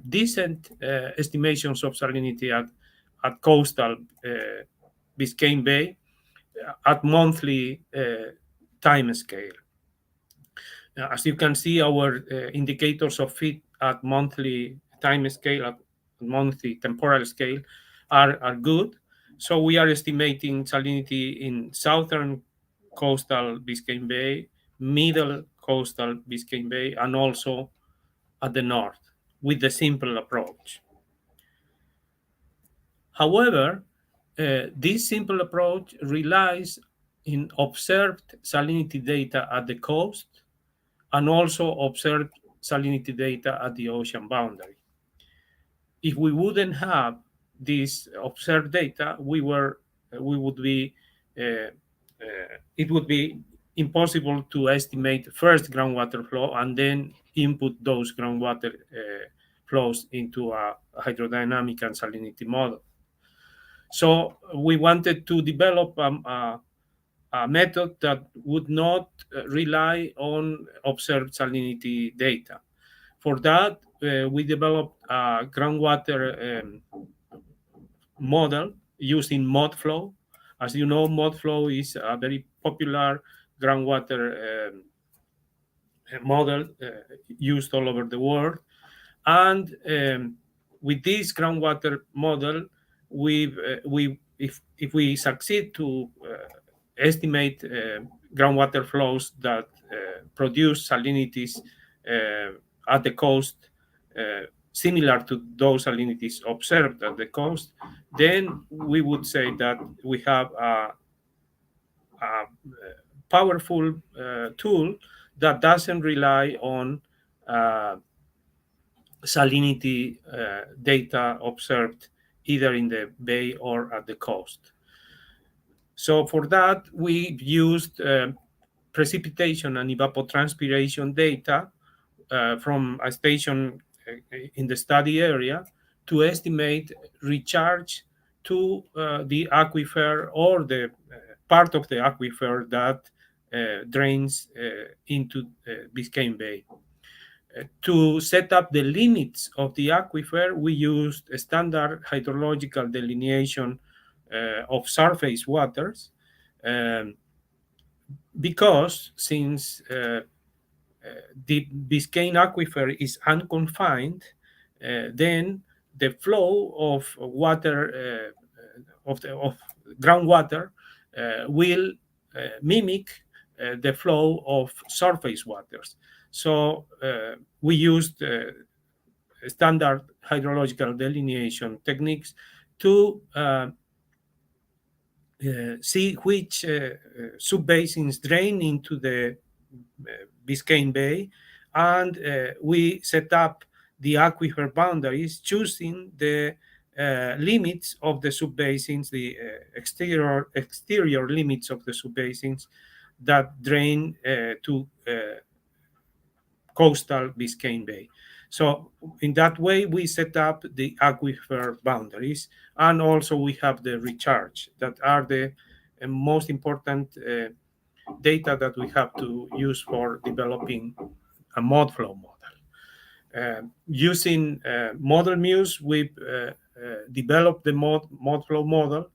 decent estimations of salinity at coastal Biscayne Bay at monthly time scale. As you can see, our indicators of fit at monthly time scale, at monthly temporal scale, are good. So we are estimating salinity in southern coastal Biscayne Bay, middle coastal Biscayne Bay, and also at the north with the simple approach. However, this simple approach relies in observed salinity data at the coast and also observed salinity data at the ocean boundary. If we wouldn't have this observed data, it would be impossible to estimate first groundwater flow and then input those groundwater flows into a hydrodynamic and salinity model. So we wanted to develop a method that would not rely on observed salinity data. For that, we developed a groundwater model using ModFlow. As you know, ModFlow is a very popular groundwater model used all over the world. And with this groundwater model, if we succeed to estimate groundwater flows that produce salinities at the coast similar to those salinities observed at the coast, then we would say that we have a powerful tool that doesn't rely on salinity data observed either in the bay or at the coast. So for that, we used precipitation and evapotranspiration data from a station in the study area to estimate recharge to the aquifer or the part of the aquifer that drains into Biscayne Bay. To set up the limits of the aquifer, we used a standard hydrological delineation of surface waters, because since the Biscayne aquifer is unconfined, then the flow of water, of groundwater, will mimic the flow of surface waters. So we used standard hydrological delineation techniques to see which subbasins drain into the Biscayne Bay, and we set up the aquifer boundaries, choosing the limits of the subbasins, the exterior limits of the subbasins that drain to coastal Biscayne Bay. So in that way, we set up the aquifer boundaries, and also we have the recharge that are the most important data that we have to use for developing a mud flow model. Using Model Muse, we've developed the mud flow model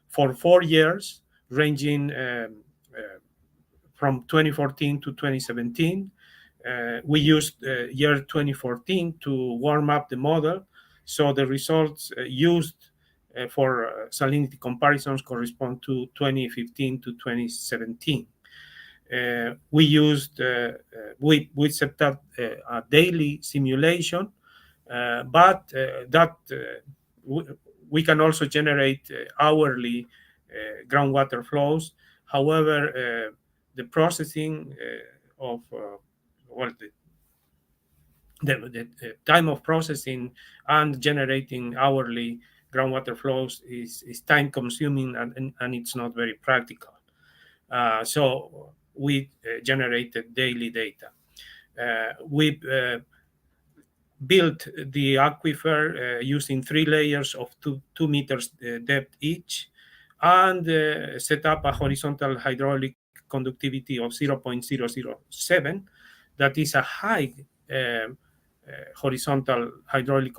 for 4 years, ranging from 2014 to 2017. We used year 2014 to warm up the model, so the results used for salinity comparisons correspond to 2015 to 2017. We used we set up a daily simulation, but that we can also generate hourly groundwater flows. However, the processing of the time of processing and generating hourly groundwater flows is time consuming, and it's not very practical. So we generated daily data. We built the aquifer using 3 layers of 2 meters depth each, and set up a horizontal hydraulic conductivity of 0.007. That is a high horizontal hydraulic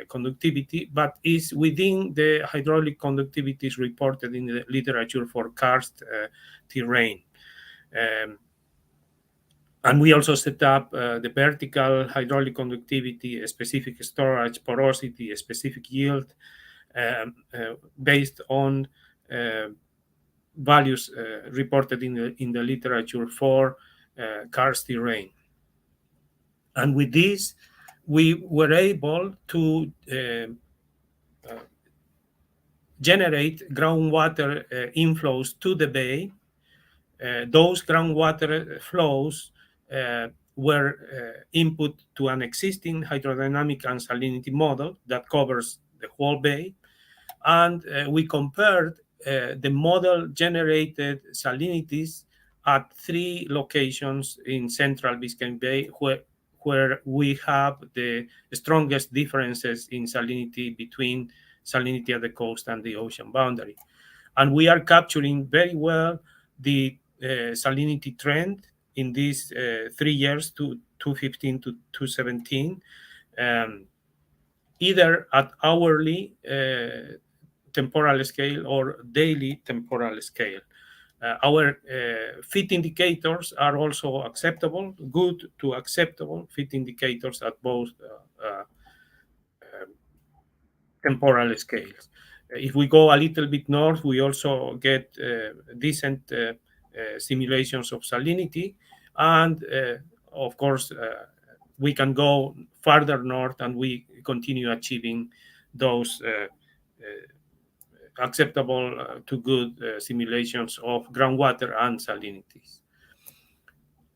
conductivity, but is within the hydraulic conductivities reported in the literature for karst terrain. And we also set up the vertical hydraulic conductivity, a specific storage porosity, a specific yield, based on values reported in the literature for karst terrain. And with this, we were able to generate groundwater inflows to the bay. Those groundwater flows were input to an existing hydrodynamic and salinity model that covers the whole bay. And we compared the model generated salinities at 3 locations in central Biscayne Bay, where we have the strongest differences in salinity between salinity at the coast and the ocean boundary. And we are capturing very well the salinity trend in these 3 years, to 2015 to 2017, either at hourly temporal scale or daily temporal scale. Our fit indicators are also acceptable, good to acceptable fit indicators at both temporal scales. If we go a little bit north, we also get decent simulations of salinity, and of course we can go farther north and we continue achieving those acceptable to good simulations of groundwater and salinities.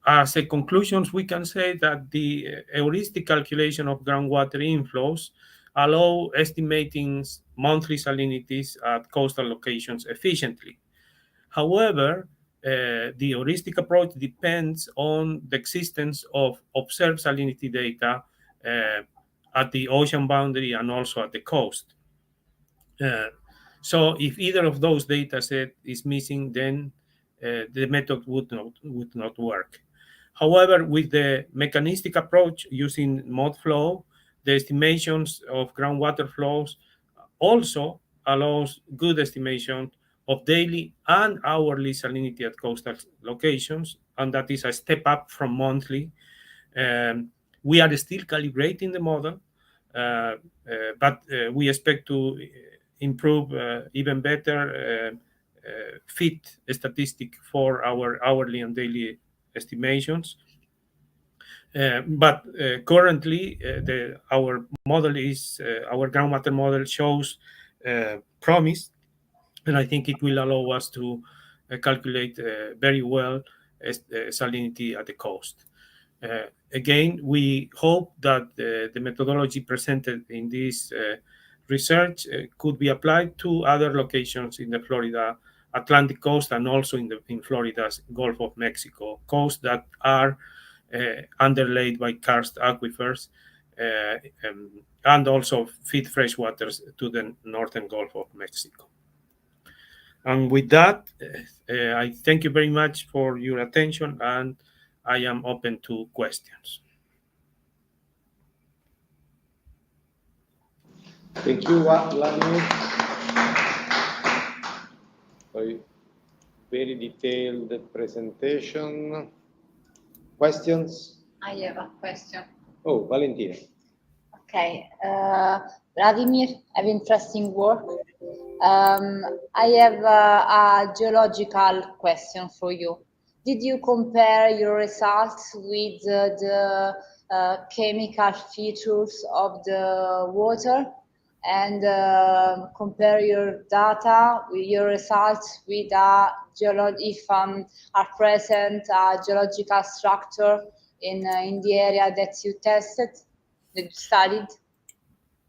as a conclusions, we can say that the heuristic calculation of groundwater inflows allow estimating monthly salinities at coastal locations efficiently. However, the heuristic approach depends on the existence of observed salinity data at the ocean boundary and also at the coast. So if either of those data set is missing, then the method would not work. However, with the mechanistic approach using ModFlow, the estimations of groundwater flows also allows good estimation of daily and hourly salinity at coastal locations, and that is a step up from monthly. We are still calibrating the model, but we expect to improve even better fit statistic for our hourly and daily estimations. But currently, our model is our groundwater model shows promise, and I think it will allow us to calculate very well salinity at the coast. Again, we hope that the methodology presented in this research could be applied to other locations in the Florida Atlantic coast and also in Florida's Gulf of Mexico coast that are underlaid by karst aquifers and also feed fresh waters to the northern Gulf of Mexico. And with that, I thank you very much for your attention, and I am open to questions. Thank you, Vladimir, for a very detailed presentation. Questions? I have a question. Oh, Valentina. Okay, Vladimir, have interesting work. I have a geological question for you. Did you compare your results with the chemical features of the water and compare your data with your results with if are present a geological structure in the area that you tested, that you studied?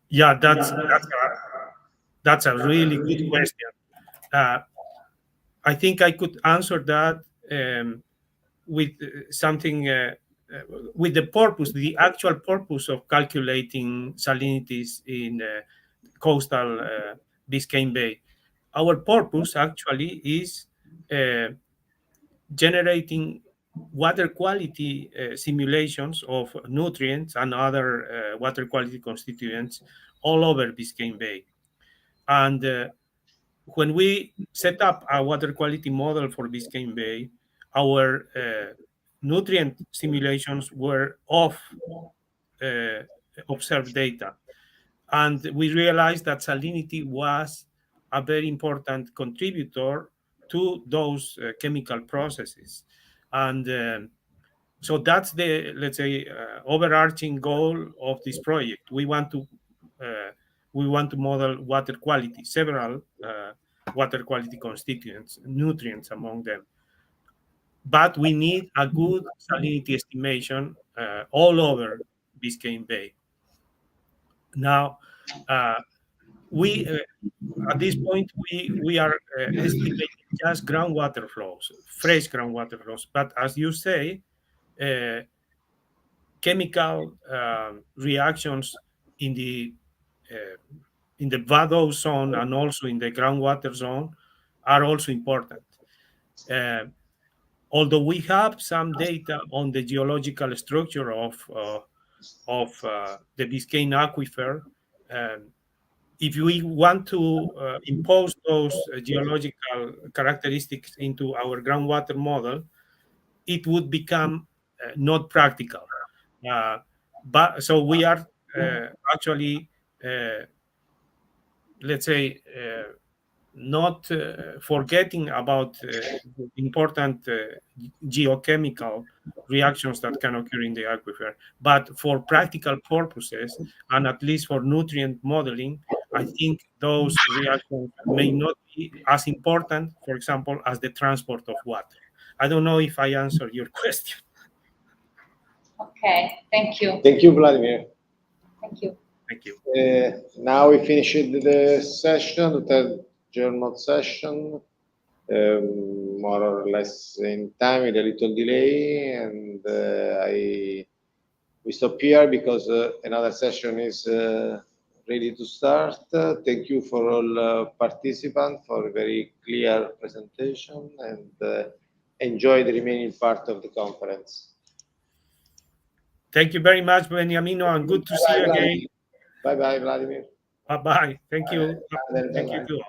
Yeah, that's a really good question. I think I could answer that with something with the purpose, the actual purpose of calculating salinities in coastal Biscayne Bay. Our purpose actually is generating water quality simulations of nutrients and other water quality constituents all over Biscayne Bay. And when we set up a water quality model for Biscayne Bay, our nutrient simulations were off observed data. And we realized that salinity was a very important contributor to those chemical processes. And so that's the, let's say, overarching goal of this project. We want to model water quality, several water quality constituents, nutrients among them. But we need a good salinity estimation all over Biscayne Bay. Now, we at this point we are estimating just groundwater flows, fresh groundwater flows. But as you say, chemical reactions in the VADO zone and also in the groundwater zone are also important. Although we have some data on the geological structure of the Biscayne aquifer, if we want to impose those geological characteristics into our groundwater model, it would become not practical. But so we are actually, let's say, not forgetting about important geochemical reactions that can occur in the aquifer. But for practical purposes, and at least for nutrient modeling, I think those reactions may not be as important, for example, as the transport of water. I don't know if I answered your question. Okay, thank you. Thank you, Vladimir. Thank you. Thank you. Now we finished the session, the third journal session, more or less in time with a little delay, and we stop here because another session is ready to start. Thank you for all participants for a very clear presentation, and enjoy the remaining part of the conference. Thank you very much, Beniamino, and good to see you again. Bye-bye, Vladimir. Bye-bye. Thank you. Thank you too.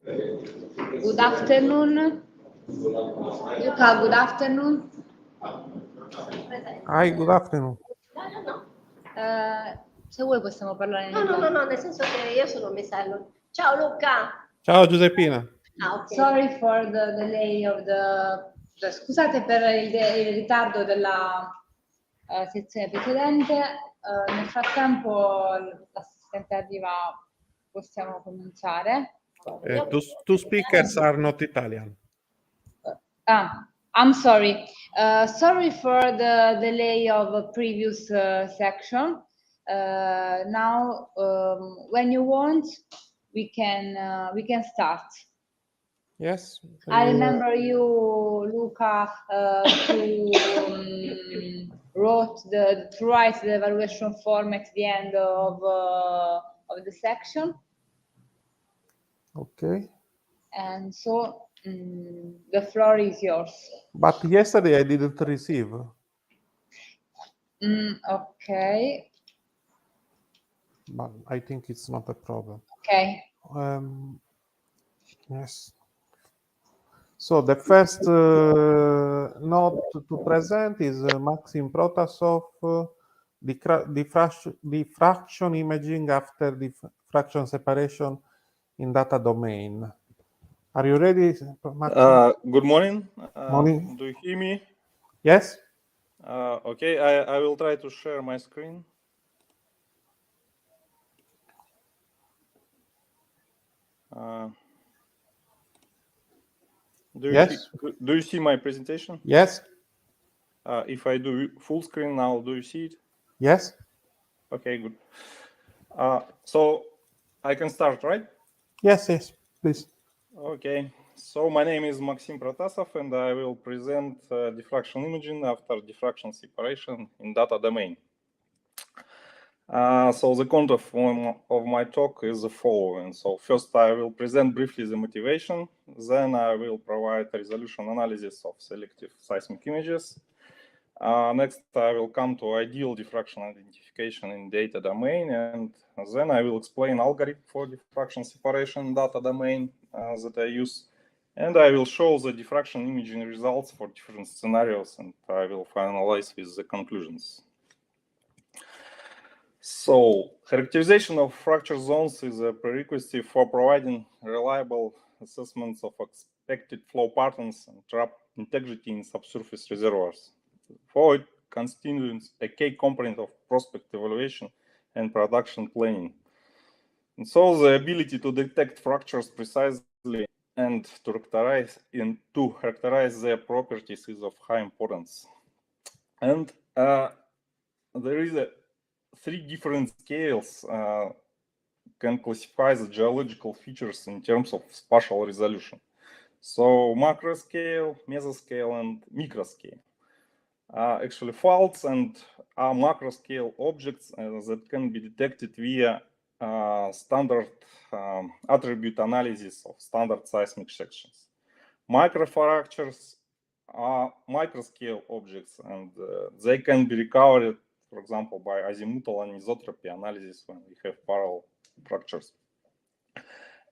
Good afternoon. Luca, good afternoon. Hi, good afternoon. Se vuoi possiamo parlare in No, nel senso che io sono messa. Ciao Luca. Ciao Giuseppina. Ah, ok. Sorry for the delay of scusate per il ritardo della sezione precedente. Nel frattempo l'assistente arriva, possiamo cominciare. Two speakers are not Italian. I'm sorry. Sorry for the delay of previous section. Now, when you want, we can start. Yes. I remember you, Luca, to write the evaluation form at the end of the section. Okay. And so the floor is yours. But yesterday I didn't receive. Okay. But I think it's not a problem. Okay. Yes. So the first note to present is Maxim Protasov, diffraction imaging after diffraction separation in data domain. Are you ready, Maxim? Good morning. Morning. Do you hear me? Yes. Okay, I will try to share my screen. Do you see my presentation? Yes. If I do full screen now, do you see it? Yes. Okay, good. So I can start, right? Yes, please. Okay, so my name is Maxim Protasov, and I will present diffraction imaging after diffraction separation in data domain. So the content of my talk is the following. So first I will present briefly the motivation, then I will provide a resolution analysis of selective seismic images, Next, I will come to ideal diffraction identification in data domain, and then I will explain algorithm for diffraction separation in data domain that I use. And I will show the diffraction imaging results for different scenarios, and I will finalize with the conclusions. So, characterization of fracture zones is a prerequisite for providing reliable assessments of expected flow patterns and trap integrity in subsurface reservoirs. For it constitutes a key component of prospect evaluation and production planning. And so the ability to detect fractures precisely and to characterize their properties is of high importance. And there is three different scales can classify the geological features in terms of spatial resolution. So macro scale, mesoscale, and microscale. Actually, faults and macro scale objects that can be detected via standard attribute analysis of standard seismic sections. Microfractures are microscale objects, and they can be recovered, for example, by azimuthal anisotropy analysis when we have parallel fractures.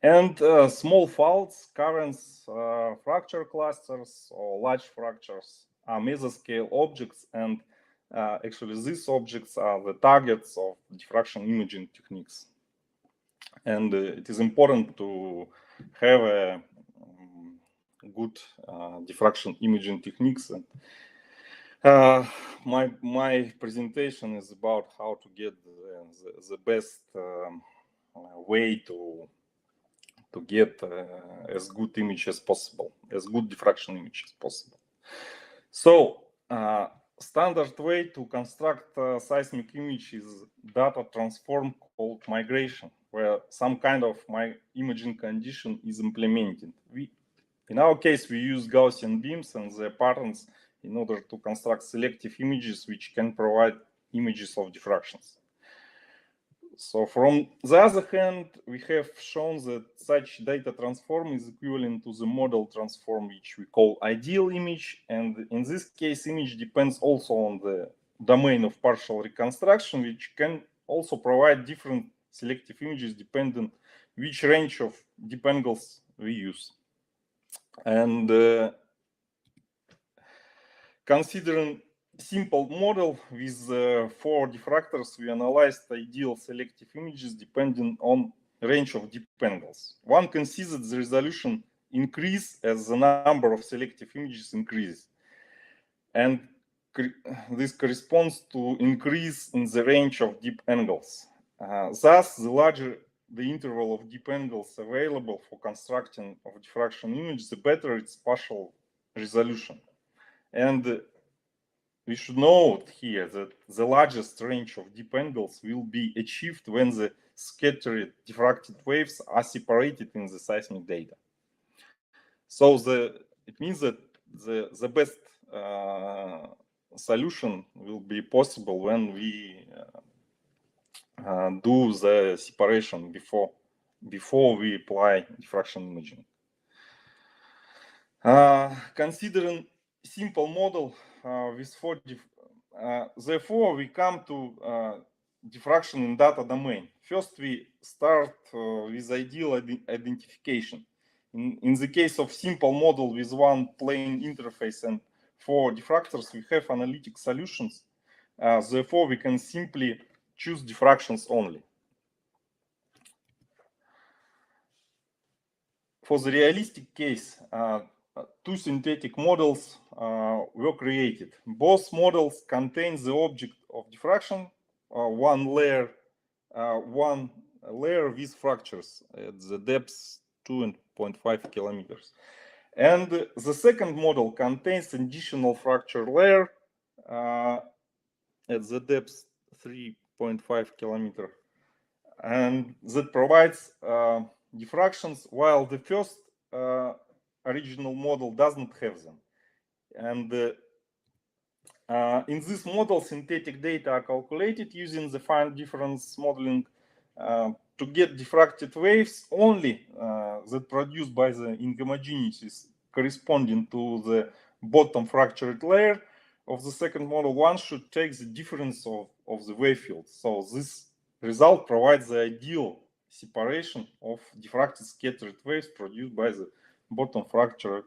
And small faults, caverns, fracture clusters, or large fractures are mesoscale objects, and actually these objects are the targets of diffraction imaging techniques. And it is important to have a good diffraction imaging techniques. And my presentation is about how to get the best way to get as good image as possible, as good diffraction image as possible. So standard way to construct seismic image is data transform called migration, where some kind of imaging condition is implemented. In our case, we use Gaussian beams and their patterns in order to construct selective images which can provide images of diffractions. So from the other hand, we have shown that such data transform is equivalent to the model transform, which we call ideal image. And in this case, image depends also on the domain of partial reconstruction, which can also provide different selective images depending which range of deep angles we use. And considering simple model with 4 diffractors, we analyzed ideal selective images depending on range of deep angles. One can see that the resolution increases as the number of selective images increases. And this corresponds to increase in the range of deep angles. Thus, the larger the interval of deep angles available for constructing of diffraction image, the better its spatial resolution. And we should note here that the largest range of deep angles will be achieved when the scattered diffracted waves are separated in the seismic data. So it means that the best solution will be possible when we do the separation before we apply diffraction imaging. Considering simple model with 4 therefore we come to diffraction in data domain. First, we start with ideal identification. In the case of simple model with one plane interface and 4 diffractors, we have analytic solutions. Therefore, we can simply choose diffractions only. For the realistic case, 2 synthetic models were created. Both models contain the object of diffraction, one layer with fractures at the depths 2.5 kilometers. And the second model contains additional fracture layer at the depth 3.5 kilometer, and that provides diffractions, while the first original model doesn't have them. And in this model, synthetic data are calculated using the fine difference modeling to get diffracted waves only that produced by the inhomogeneities corresponding to the bottom fractured layer of the second model, one should take the difference of the wave fields. So this result provides the ideal separation of diffracted scattered waves produced by the bottom fracture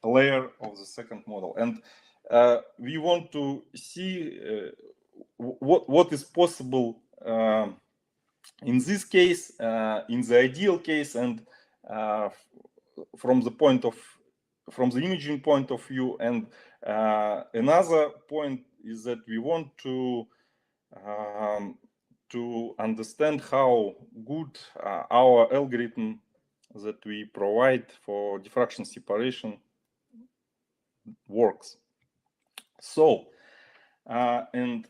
layer of the second model. And we want to see what is possible in this case, in the ideal case, and from the imaging point of view. And another point is that we want to understand how good our algorithm that we provide for diffraction separation works. So, and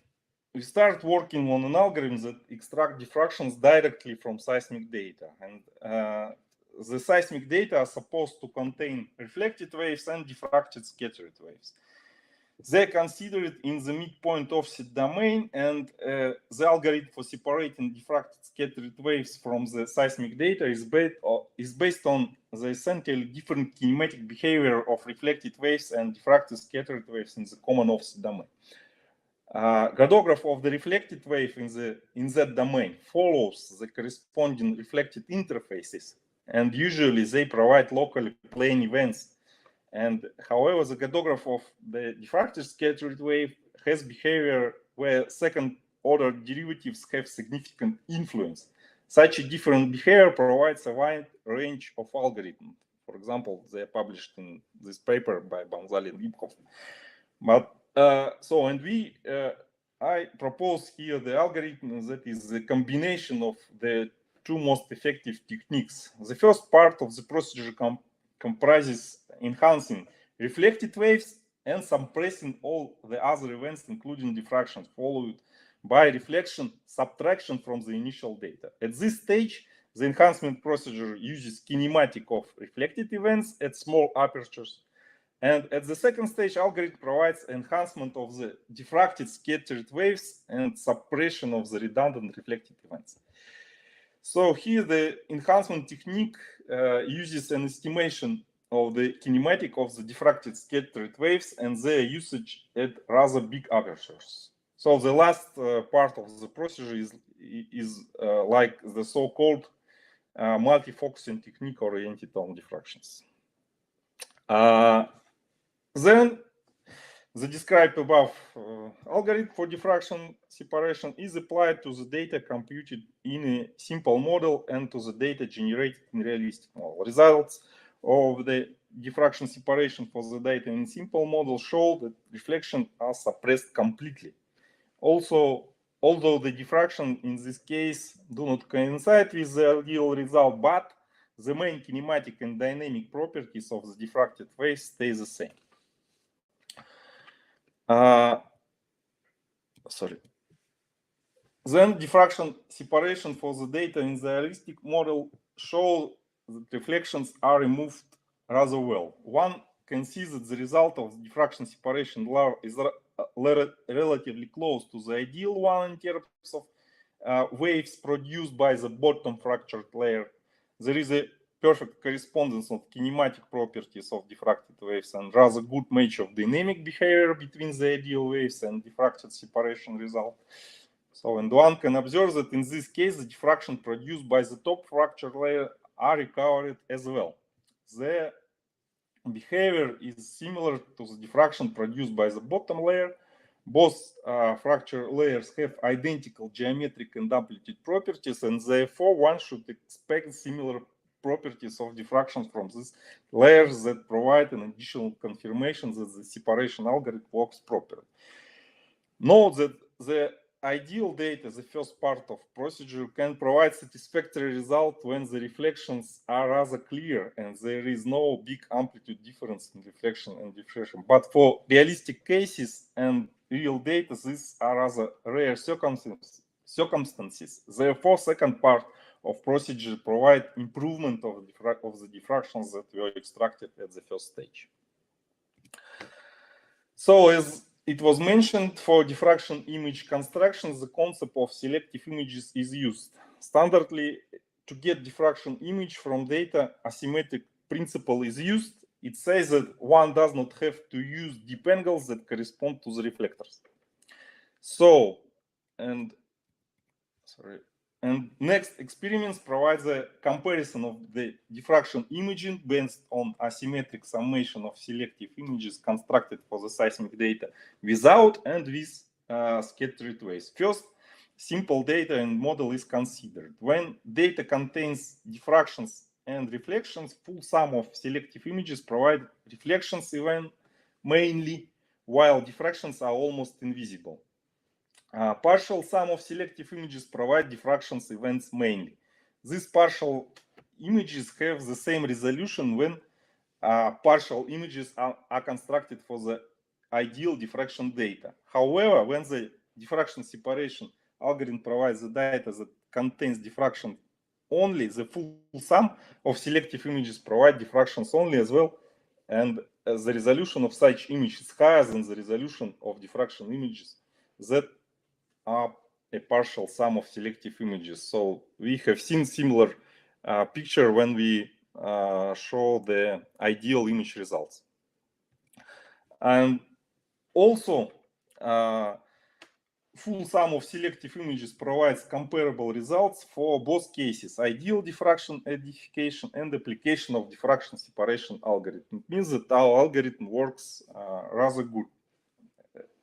we start working on an algorithm that extracts diffractions directly from seismic data. And the seismic data are supposed to contain reflected waves and diffracted scattered waves. They're considered in the midpoint offset domain, and the algorithm for separating diffracted scattered waves from the seismic data is based on the essentially different kinematic behavior of reflected waves and diffracted scattered waves in the common offset domain. Gadograph of the reflected wave in that domain follows the corresponding reflected interfaces, and usually they provide locally plane events. And however, the gadograph of the diffracted scattered wave has behavior where second order derivatives have significant influence. Such a different behavior provides a wide range of algorithms. For example, they are published in this paper by Banzali and Ipkov. But I propose here the algorithm that is the combination of the two most effective techniques. The first part of the procedure comprises enhancing reflected waves and suppressing all the other events, including diffraction, followed by reflection subtraction from the initial data. At this stage, the enhancement procedure uses kinematic of reflected events at small apertures. And at the second stage, algorithm provides enhancement of the diffracted scattered waves and suppression of the redundant reflected events. So here the enhancement technique uses an estimation of the kinematic of the diffracted scattered waves and their usage at rather big apertures. So the last part of the procedure is like the so-called multi-focusing technique oriented on diffractions. Then the described above algorithm for diffraction separation is applied to the data computed in a simple model and to the data generated in realistic model. Results of the diffraction separation for the data in simple model show that reflections are suppressed completely. Also, although the diffraction in this case do not coincide with the ideal result, but the main kinematic and dynamic properties of the diffracted waves stay the same. Then diffraction separation for the data in the realistic model show that reflections are removed rather well. One can see that the result of the diffraction separation is relatively close to the ideal one in terms of waves produced by the bottom fractured layer. There is a perfect correspondence of kinematic properties of diffracted waves and rather good match of dynamic behavior between the ideal waves and diffracted separation result. So, and one can observe that in this case, the diffraction produced by the top fracture layer are recovered as well. The behavior is similar to the diffraction produced by the bottom layer. Both fracture layers have identical geometric and amplitude properties, and therefore one should expect similar properties of diffractions from these layers that provide an additional confirmation that the separation algorithm works properly. Note that the ideal data, the first part of procedure, can provide satisfactory result when the reflections are rather clear and there is no big amplitude difference in reflection and diffraction. But for realistic cases and real data, these are rather rare circumstances. Therefore, second part of procedure provide improvement of the diffractions that were extracted at the first stage. So as it was mentioned, for diffraction image construction, the concept of selective images is used. Standardly, to get diffraction image from data, asymmetric principle is used, it says that one does not have to use deep angles that correspond to the reflectors. So, and next experiments provides a comparison of the diffraction imaging based on asymmetric summation of selective images constructed for the seismic data without and with scattered waves. First, simple data and model is considered. When data contains diffractions and reflections, full sum of selective images provide reflections even mainly, while diffractions are almost invisible. Partial sum of selective images provide diffractions events mainly. These partial images have the same resolution when partial images are constructed for the ideal diffraction data. However, when the diffraction separation algorithm provides the data that contains diffraction only, the full sum of selective images provide diffractions only as well, and the resolution of such image is higher than the resolution of diffraction images that are a partial sum of selective images. So we have seen similar picture when we show the ideal image results. And also, full sum of selective images provides comparable results for both cases, ideal diffraction edification and application of diffraction separation algorithm. It means that our algorithm works rather good,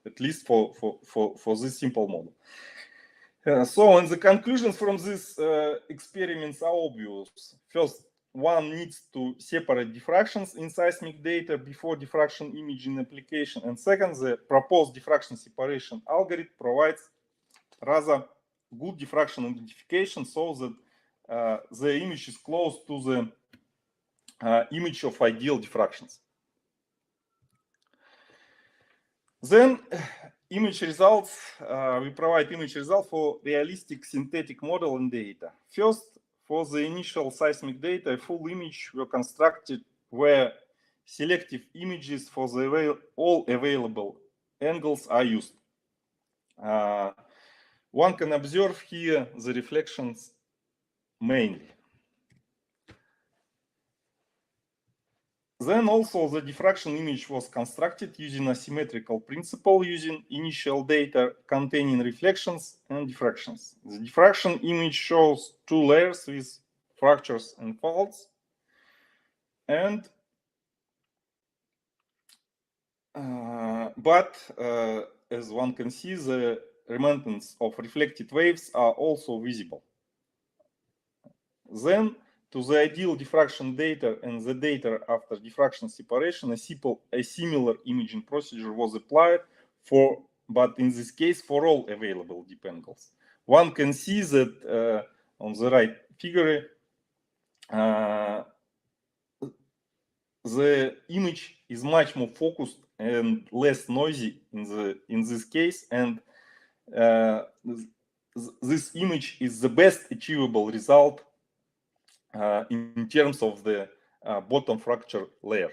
at least for this simple model. So, and the conclusions from these experiments are obvious. First, one needs to separate diffractions in seismic data before diffraction imaging application. And second, the proposed diffraction separation algorithm provides rather good diffraction identification so that the image is close to the image of ideal diffractions. Then image results, we provide image results for realistic synthetic model and data. First, for the initial seismic data, a full image were constructed where selective images for the all available angles are used. One can observe here the reflections mainly. Then also the diffraction image was constructed using a symmetrical principle using initial data containing reflections and diffractions. The diffraction image shows two layers with fractures and faults. And as one can see, the remnants of reflected waves are also visible. Then to the ideal diffraction data and the data after diffraction separation, a similar imaging procedure was applied but in this case for all available deep angles. One can see that on the right figure, the image is much more focused and less noisy in this case, and this image is the best achievable result in terms of the bottom fracture layer.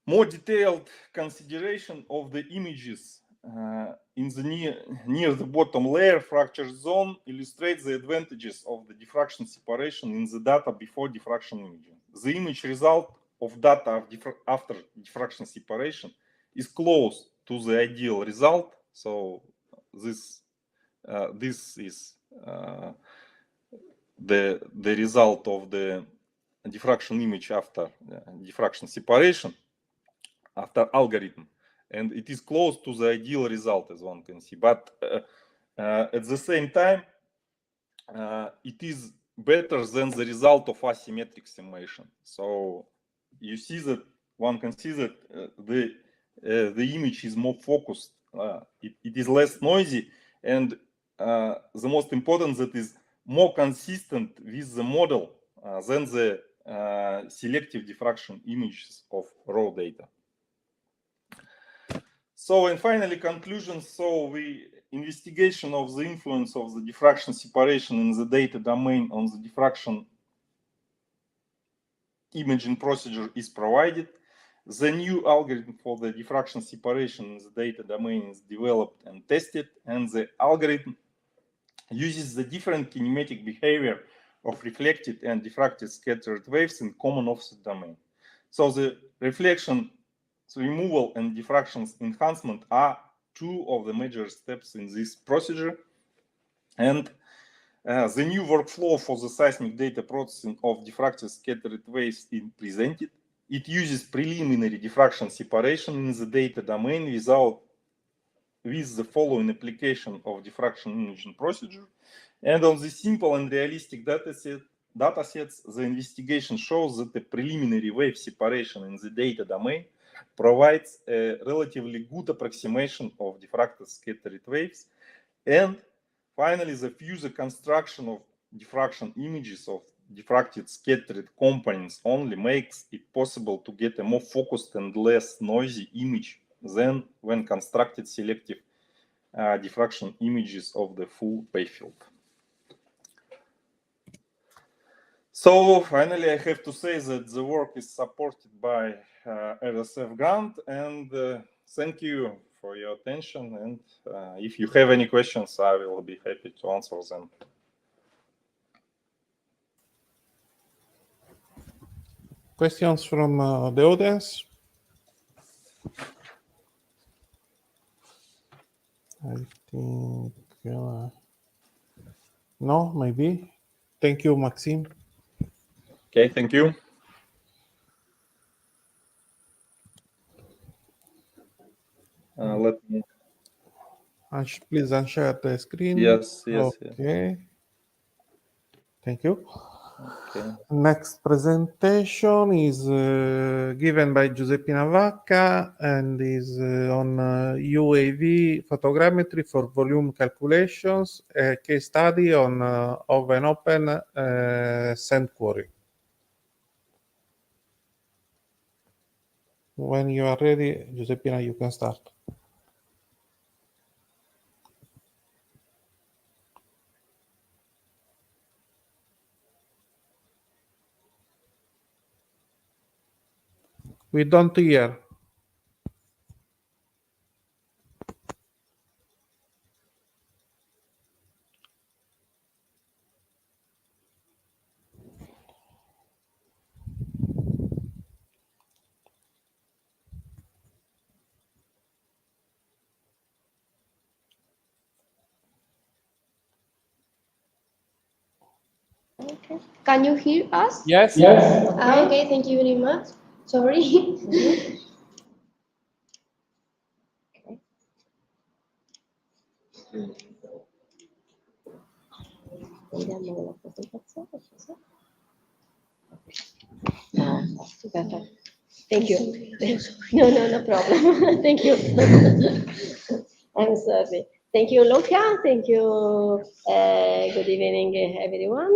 More detailed consideration of the images in the near the bottom layer fracture zone illustrates the advantages of the diffraction separation in the data before diffraction imaging. The image result of data after diffraction separation is close to the ideal result. So this is the result of the diffraction image after diffraction separation, after algorithm, and it is close to the ideal result, as one can see. But at the same time, it is better than the result of asymmetric summation. So you see that one can see that the image is more focused. It is less noisy, and the most important, that is more consistent with the model than the selective diffraction images of raw data. So, and finally, conclusions. So the investigation of the influence of the diffraction separation in the data domain on the diffraction imaging procedure is provided. The new algorithm for the diffraction separation in the data domain is developed and tested, and the algorithm uses the different kinematic behavior of reflected and diffracted scattered waves in common offset domain. So the reflection removal and diffractions enhancement are two of the major steps in this procedure. And the new workflow for the seismic data processing of diffracted scattered waves is presented. It uses preliminary diffraction separation in the data domain with the following application of diffraction imaging procedure. And on the simple and realistic datasets, the investigation shows that the preliminary wave separation in the data domain provides a relatively good approximation of diffracted scattered waves. And finally, the further construction of diffraction images of diffracted scattered components only makes it possible to get a more focused and less noisy image than when constructed selective diffraction images of the full pay field. So finally, I have to say that the work is supported by RSF grant, and thank you for your attention. And if you have any questions, I will be happy to answer them. Questions from the audience? I think no, maybe. Thank you, Maxime. Okay, thank you. Let me. Please unshare the screen. Yes. Okay. Thank you. Okay. Next presentation is given by Giuseppina Vacca and is on UAV photogrammetry for volume calculations, a case study on of an open sand quarry. When you are ready, Giuseppina, you can start. We don't hear. Okay. Can you hear us? Yes. Okay, thank you very much. Sorry. Vediamo la presentazione. Perfect. Thank you. No problem. Thank you. I'm sorry. Thank you, Luca. Thank you. Good evening, everyone.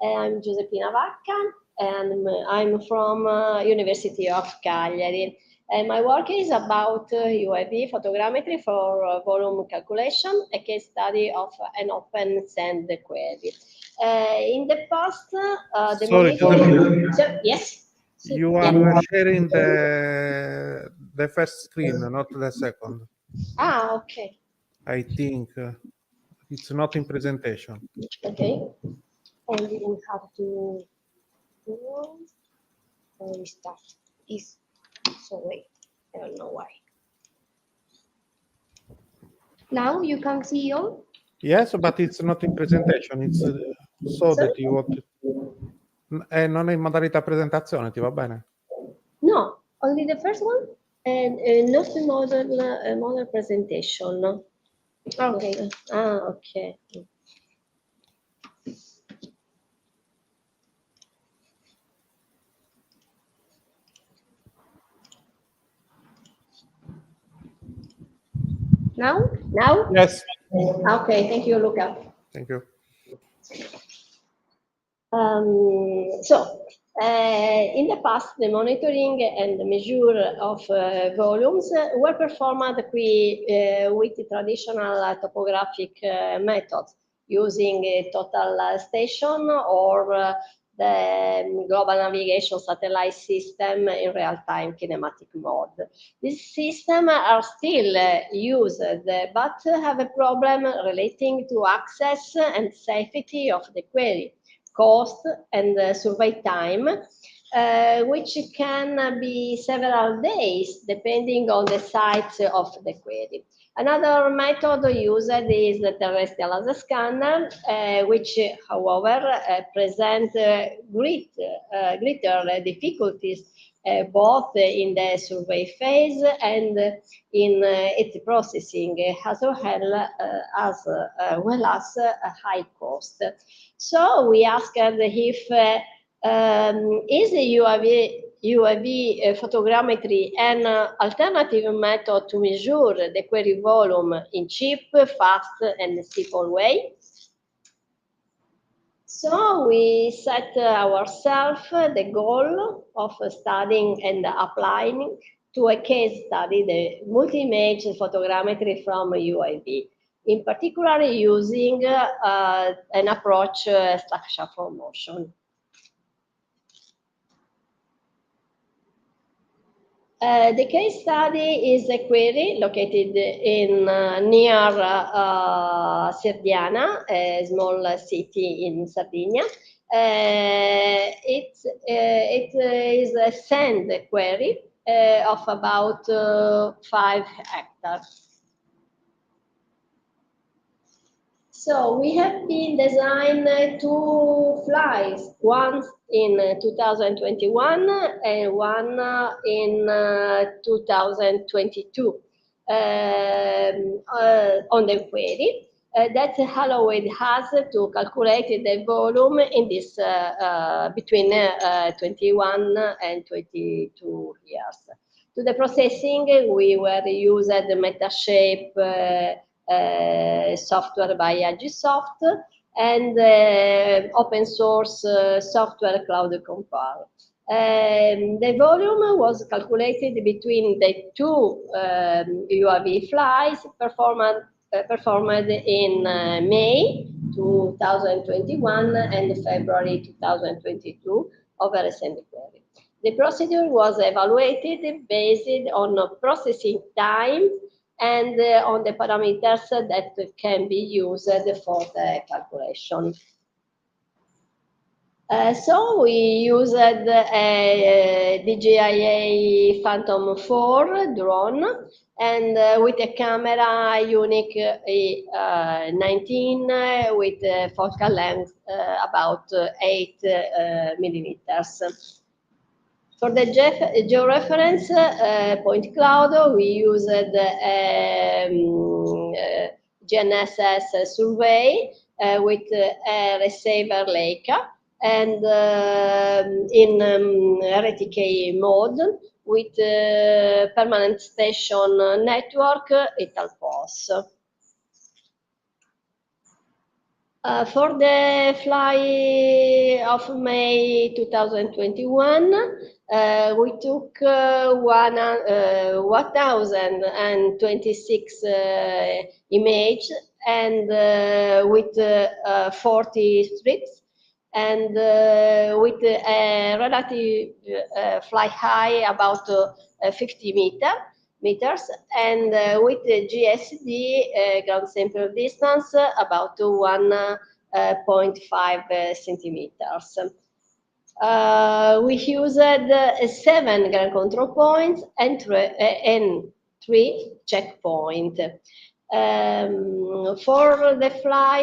I'm Giuseppina Vacca, and I'm from University of Cagliari. And my work is about UAV photogrammetry for volume calculation, a case study of an open sand quarry. In the past, the Sorry, monitoring... Yes? You are sharing the first screen, not the second. Ah, okay. I think it's not in presentation. Okay. And we have to restart this. So wait, I don't know why. Now you can see all? Yes, but it's not in presentation. It's so that you want to... non è in modalità presentazione, ti va bene? No, only the first one and not the model presentation. Okay. Okay. Now? Yes. Okay, thank you, Luca. Thank you. In the past, the monitoring and the measure of volumes were performed with the traditional topographic methods using a total station or the global navigation satellite system in real-time kinematic mode. These systems are still used, but have a problem relating to access and safety of the query. cost, and survey time, which can be several days depending on the size of the query. Another method used is the terrestrial laser scanner, which, however, present greater difficulties both in the survey phase and in its processing, as well as a high cost. So we asked if is UAV photogrammetry an alternative method to measure the query volume in cheap, fast, and simple way? So we set ourselves the goal of studying and applying to a case study the multi-image photogrammetry from UAV, in particular using an approach structure from motion. The case study is a query located in near Serdiana, a small city in Sardinia. It is a sand query of about 5 hectares. So we have been designed 2 flies, one in 2021 and one in 2022 on the query. That allowed us to calculate the volume in this between 21 and 22 years. To the processing, we were used the Metashape software by Agisoft and open source software Cloud Compare. The volume was calculated between the 2 UAV flies performed in May 2021 and February 2022 over a sand query. The procedure was evaluated based on processing time and on the parameters that can be used for the calculation. So we used a DJI Phantom 4 drone and with a camera Unique E19 with a focal length about 8 millimeters. For the georeference point cloud, we used GNSS survey with a receiver Leica and in RTK mode with permanent station network Italpos. For the fly of May 2021, we took 1,026 images and with 40 strips and with a relative fly high about 50 meters and with the GSD ground sample distance about 1.5 centimeters. We used 7 ground control points and 3 checkpoints. For the fly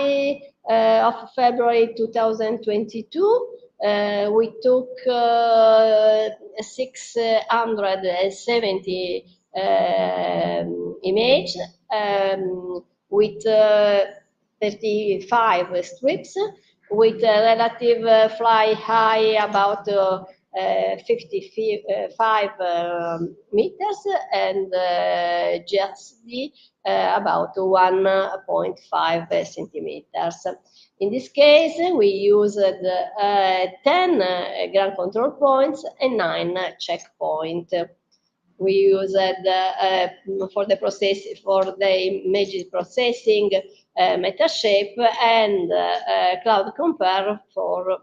of February 2022, we took 670 images with 35 strips with a relative fly high about 55 meters and GSD about 1.5 centimeters. In this case, we used 10 ground control points and 9 checkpoints. We used for the image processing Metashape and Cloud Compare for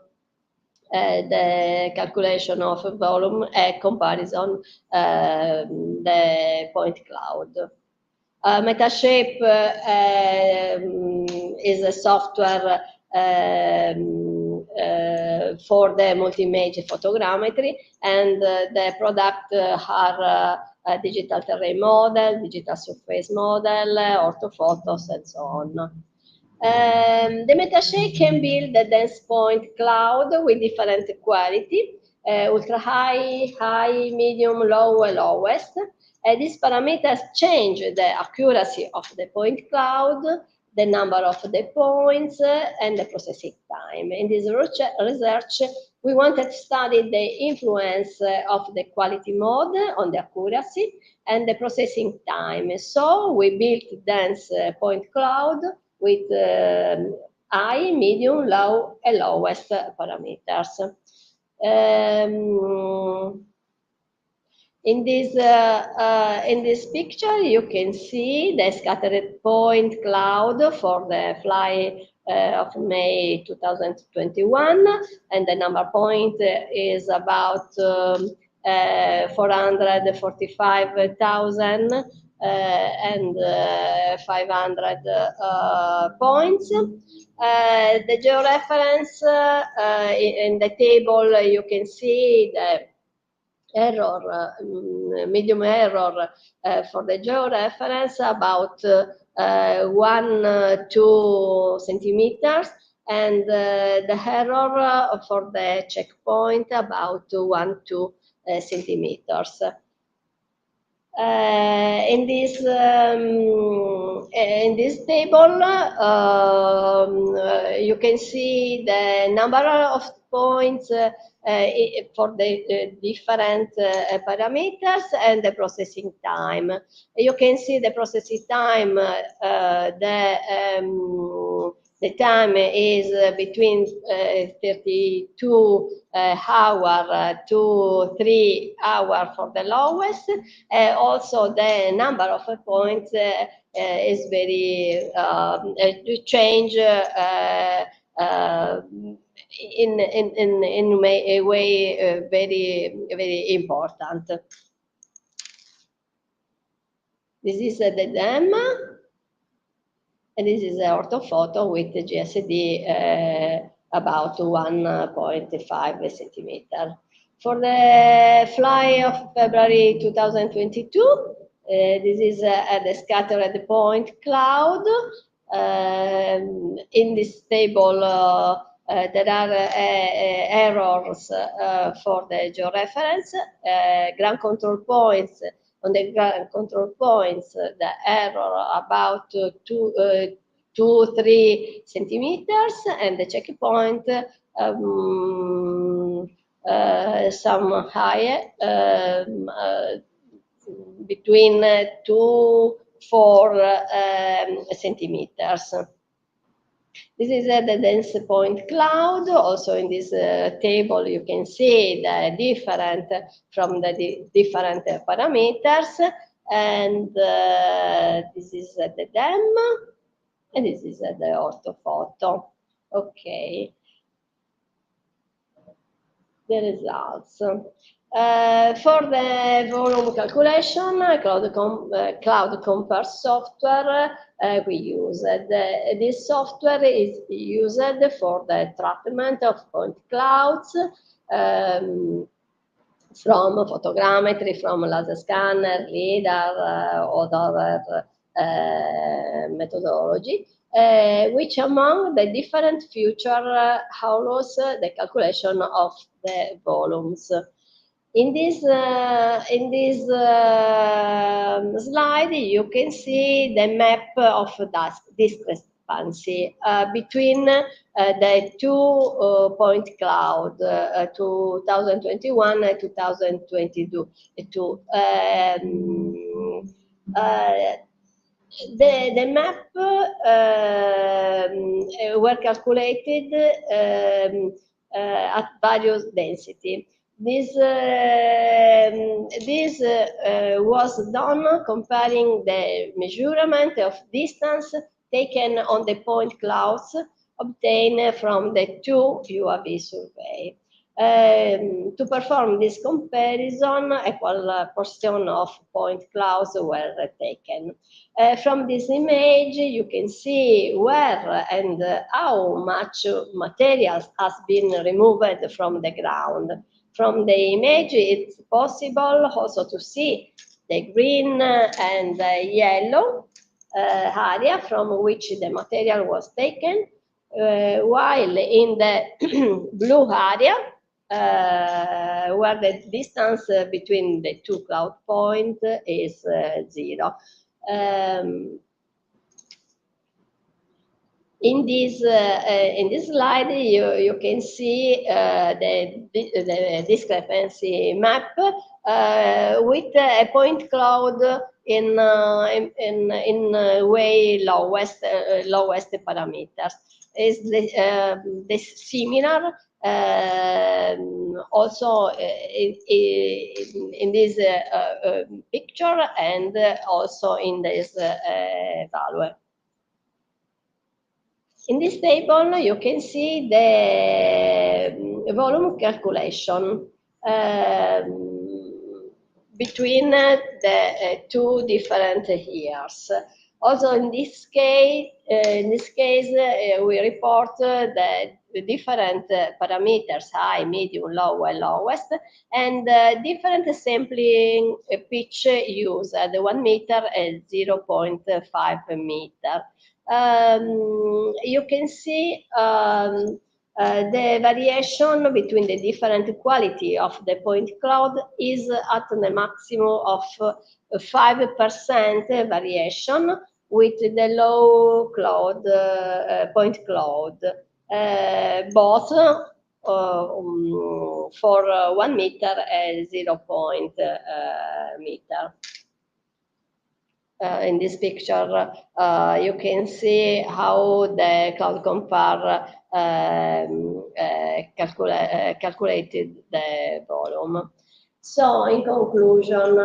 the calculation of volume and comparison the point cloud. Metashape is a software for the multi-image photogrammetry, and the product are a digital terrain model, digital surface model, orthophotos, and so on. The MetaShape can build a dense point cloud with different quality, ultra high, high, medium, low, and lowest. These parameters change the accuracy of the point cloud, the number of the points, and the processing time. In this research, we wanted to study the influence of the quality mode on the accuracy and the processing time. So we built dense point cloud with high, medium, low, and lowest parameters. In this picture, you can see the scattered point cloud for the fly of May 2021, and the number point is about 445,000 and 500 points. The georeference in the table, you can see the error, medium error for the georeference, about 1-2 centimeters, and the error for the checkpoint about 1-2 centimeters. In this table, you can see the number of points for the different parameters and the processing time. You can see the processing time, the time is between 32 hours to 3 hours for the lowest. Also, the number of points is very change in a way very important. This is the dam, and this is an orthophoto with the GSD about 1.5 centimeter. For the fly of February 2022, this is the scattered point cloud. In this table, there are errors for the georeference, ground control points. On the ground control points, the error about 2-3 centimeters, and the checkpoint some higher, between 2-4 centimeters. This is the dense point cloud. Also in this table, you can see the different from the different parameters. And this is the dam, and this is the orthophoto. Okay. The results. For the volume calculation, Cloud Compare software we use. This software is used for the treatment of point clouds from photogrammetry, from laser scanner, LIDAR, other methodology, which among the different features allows the calculation of the volumes. In this slide, you can see the map of discrepancy between the 2 point cloud, 2021 and 2022. The map were calculated at various density. This was done comparing the measurement of distance taken on the point clouds obtained from the 2 UAV survey. To perform this comparison, equal portion of point clouds were taken. From this image, you can see where and how much materials has been removed from the ground. From the image, it's possible also to see the green and the yellow area from which the material was taken, while in the blue area, where the distance between the two cloud points is 0. In this slide, you can see the discrepancy map with a point cloud in way lowest parameters. Is this similar also in this picture and also in this value. In this table, you can see the volume calculation between the two different years. Also, in this case, we report the different parameters, high, medium, low, and lowest, and different sampling pitch used, the 1 meter and 0.5 meter. You can see the variation between the different quality of the point cloud is at the maximum of 5% variation with the low cloud, point cloud, both for 1 meter and 0. Meter. In this picture, you can see how the cloud compare calculated the volume. So, in conclusion,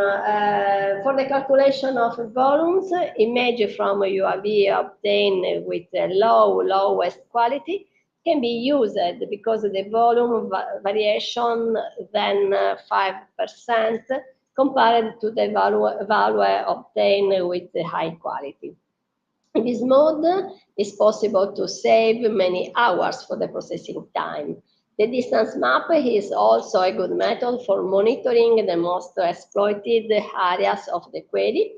for the calculation of volumes, image from UAV obtained with lowest quality can be used because the volume variation than 5% compared to the value obtained with the high quality. In this mode, it's possible to save many hours for the processing time. The distance map is also a good method for monitoring the most exploited areas of the query.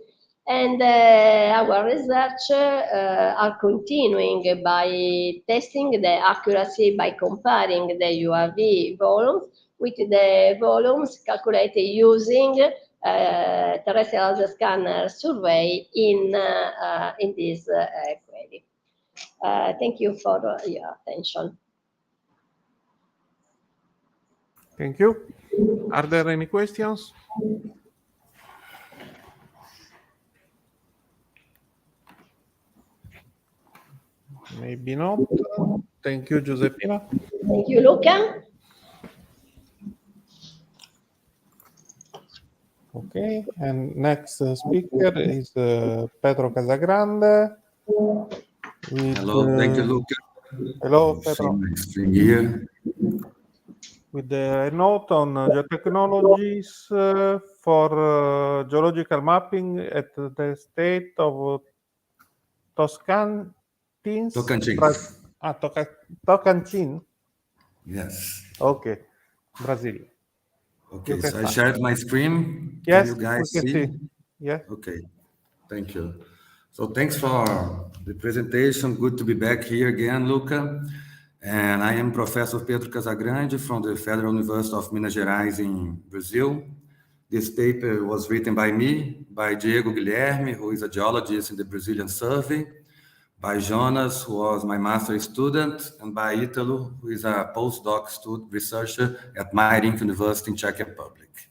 And our research are continuing by testing the accuracy by comparing the UAV volumes with the volumes calculated using terrestrial scanner survey in this query. Thank you for your attention. Thank you. Are there any questions? Maybe not. Thank you, Giuseppina. Thank you, Luca. Okay, and next speaker is Pedro Calzagrande. Hello, thank you, Luca. Hello, Pedro. My screen here. With a note on geotechnologies for geological mapping at the state of Tocantins. Tocantins. Yes. Okay, Brazil. Okay, so I shared my screen. Yes, can you guys we can see? Yeah. Okay, thank you. So thanks for the presentation. Good to be back here again, Luca. And I am Professor Pedro Calzagrande from the Federal University of Minas Gerais in Brazil. This paper was written by me, by Diego Guilherme, who is a geologist in the Brazilian Survey, by Jonas, who was my master's student, and by Italo, who is a postdoc researcher at Mairink University in Czech Republic.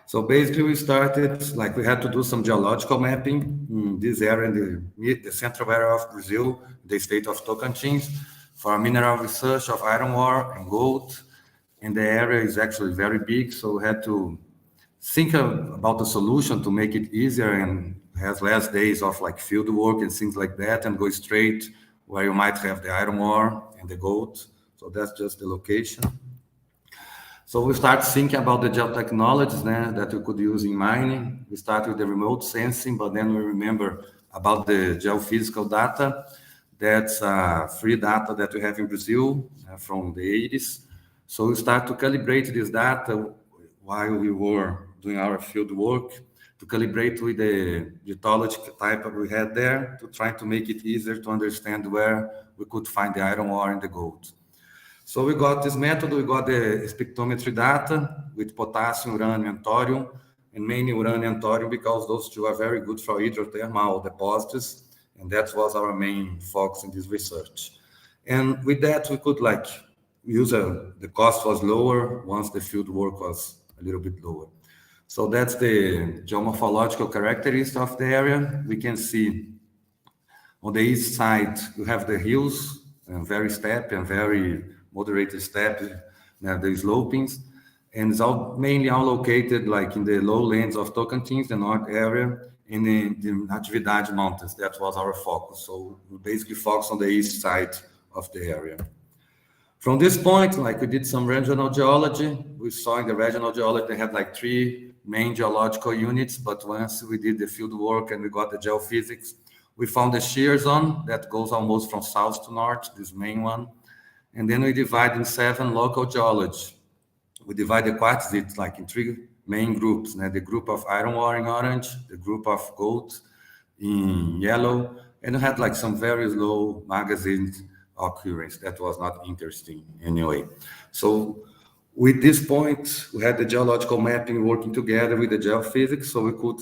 So basically we started, we had to do some geological mapping in this area, in the central area of Brazil, the state of Tocantins, for mineral research of iron ore and gold. And the area is actually very big, so we had to think about the solution to make it easier and have less days of field work and things like that, and go straight where you might have the iron ore and the gold. So that's just the location. So we start thinking about the geotechnologies that we could use in mining. We start with the remote sensing, but then we remember about the geophysical data. That's free data that we have in Brazil from the 80s. So we start to calibrate this data while we were doing our field work, to calibrate with the geological type that we had there, to try to make it easier to understand where we could find the iron ore and the gold. So we got this method, we got the spectrometry data with potassium, uranium, and thorium, and mainly uranium and thorium because those two are very good for hydrothermal deposits, and that was our main focus in this research. And with that, we could use the cost was lower once the field work was a little bit lower. So that's the geomorphological characteristics of the area. We can see on the east side, you have the hills, very steep and very moderated steep, the slopings, and it's mainly all located in the lowlands of Tocantins, the north area, in the Natividade Mountains. That was our focus. So we basically focus on the east side of the area. From this point, we did some regional geology. We saw in the regional geology, they had 3 main geological units, but once we did the field work and we got the geophysics, we found the shear zone that goes almost from south to north, this main one. And then we divide in 7 local geology. We divide the quartzites in 3 main groups. The group of iron ore in orange, the group of gold in yellow, and we had some very low magazine occurrence. That was not interesting anyway. So with this point, we had the geological mapping working together with the geophysics, so we could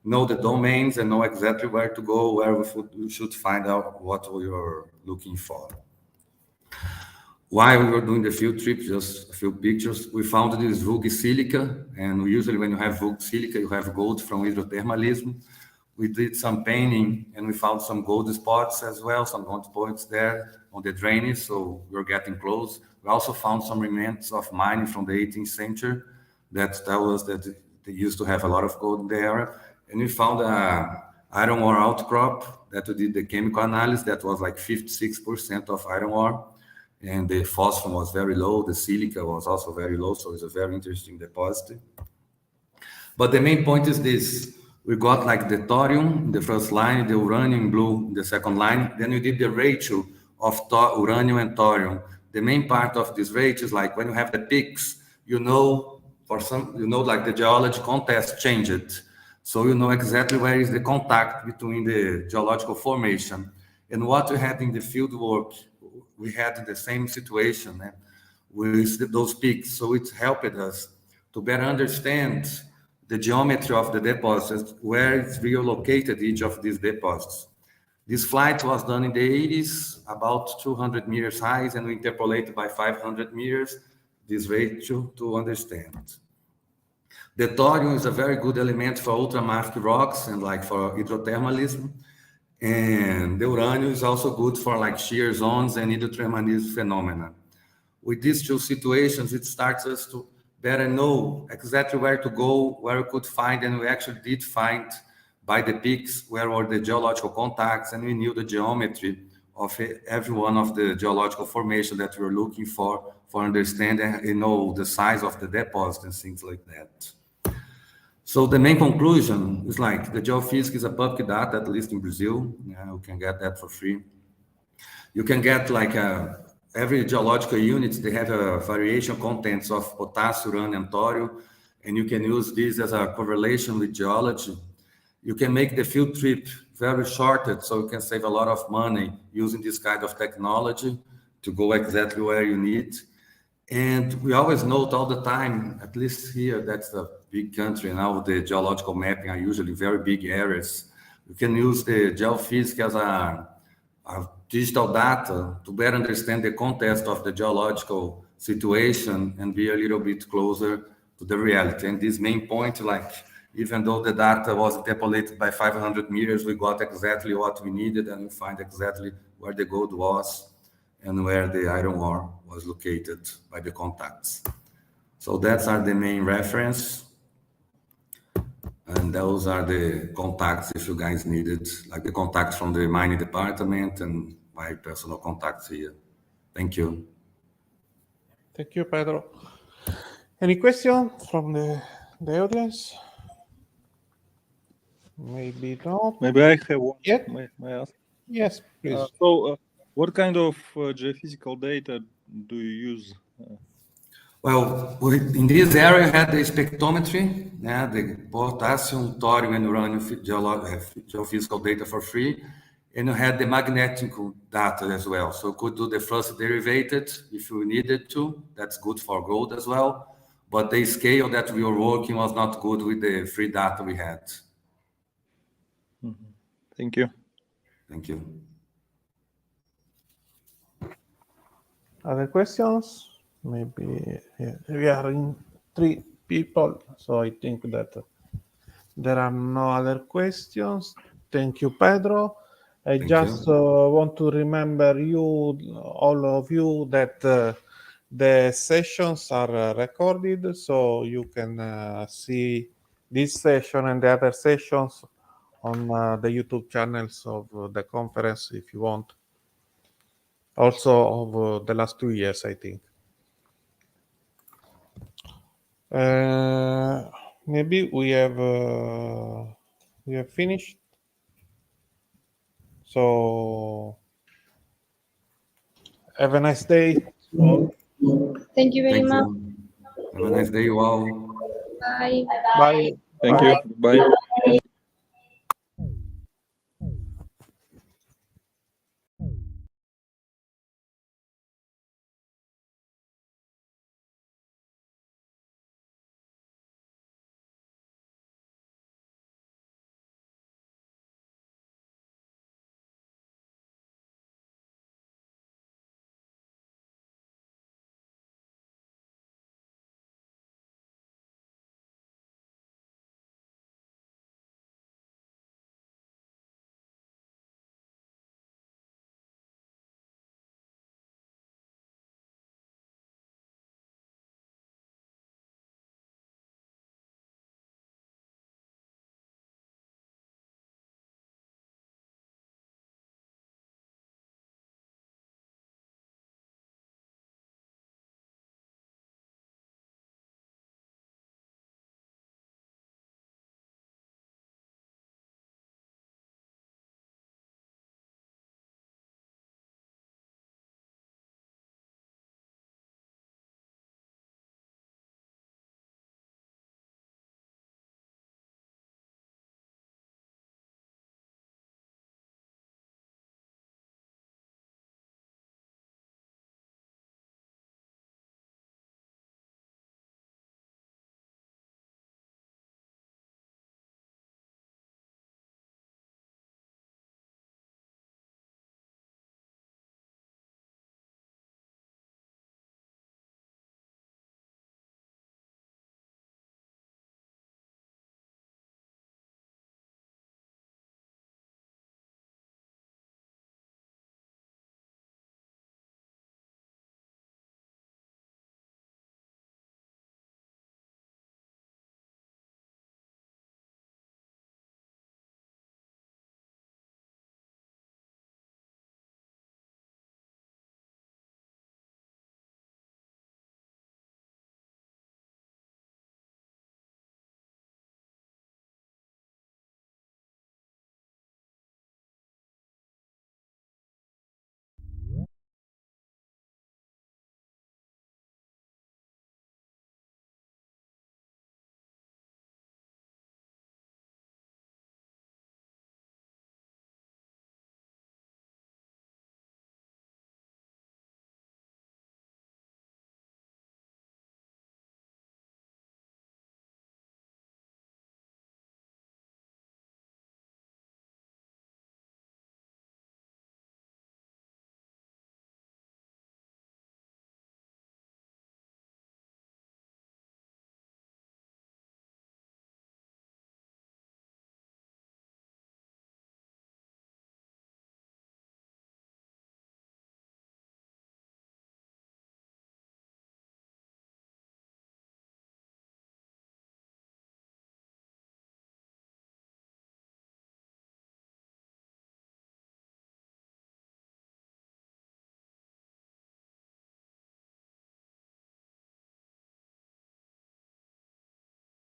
know the domains and know exactly where to go, where we should find out what we were looking for. While we were doing the field trip, just a few pictures, we found this Vug silica, and usually when you have Vug silica, you have gold from hydrothermalism. We did some painting, and we found some gold spots as well, some gold points there on the drainage, so we were getting close. We also found some remains of mining from the 18th century that tell us that they used to have a lot of gold in the area. And we found an iron ore outcrop that we did the chemical analysis that was 56% of iron ore. And the phosphorus was very low. The silica was also very low, so it's a very interesting deposit. But the main point is this. We got the thorium in the first line, the uranium blue in the second line. Then we did the ratio of uranium and thorium. The main part of this ratio is when you have the peaks, the geology context changed. So you know exactly where is the contact between the geological formation. And what we had in the field work, we had the same situation with those peaks. So it helped us to better understand the geometry of the deposits, where it's relocated each of these deposits. This flight was done in the 80s, about 200 meters high, and we interpolated by 500 meters, this ratio to understand. The thorium is a very good element for ultramafic rocks and for hydrothermalism. And the uranium is also good for shear zones and hydrothermalism phenomena. With these 2 situations, it starts us to better know exactly where to go, where we could find, and we actually did find by the peaks where were the geological contacts, and we knew the geometry of every one of the geological formation that we were looking for understanding, the size of the deposit and things like that. So the main conclusion is the geophysics is a public data, at least in Brazil. You can get that for free. You can get every geological unit, they have a variation contents of potassium, uranium, and thorium, and you can use this as a correlation with geology. You can make the field trip very shorted, so you can save a lot of money using this kind of technology to go exactly where you need. And we always note all the time, at least here, that's a big country now, the geological mapping are usually very big areas. You can use the geophysics as a digital data to better understand the context of the geological situation and be a little bit closer to the reality. And this main point, even though the data was interpolated by 500 meters, we got exactly what we needed, and we find exactly where the gold was and where the iron ore was located by the contacts. So that's are the main reference. And those are the contacts if you guys needed, the contacts from the mining department and my personal contacts here. Thank you. Thank you, Pedro. Any question from the audience? Maybe not. Maybe I have one. Yeah. May I ask? Yes, please. What kind of geophysical data do you use? Well, in this area, you had the spectrometry, the potassium, thorium, and uranium geophysical data for free, and you had the magnetic data as well. So you could do the first derivative if you needed to. That's good for gold as well. But the scale that we were working was not good with the free data we had. Thank you. Thank you. Other questions? Maybe we are in 3 people, so I think that there are no other questions. Thank you, Pedro. I just want to remember you, all of you, that the sessions are recorded, so you can see this session and the other sessions on the YouTube channels of the conference if you want. Also of the last 2 years, I think. Maybe we have finished. So have a nice day. Thank you very much. Have a nice day, you all. Bye. Bye. Thank you. Bye.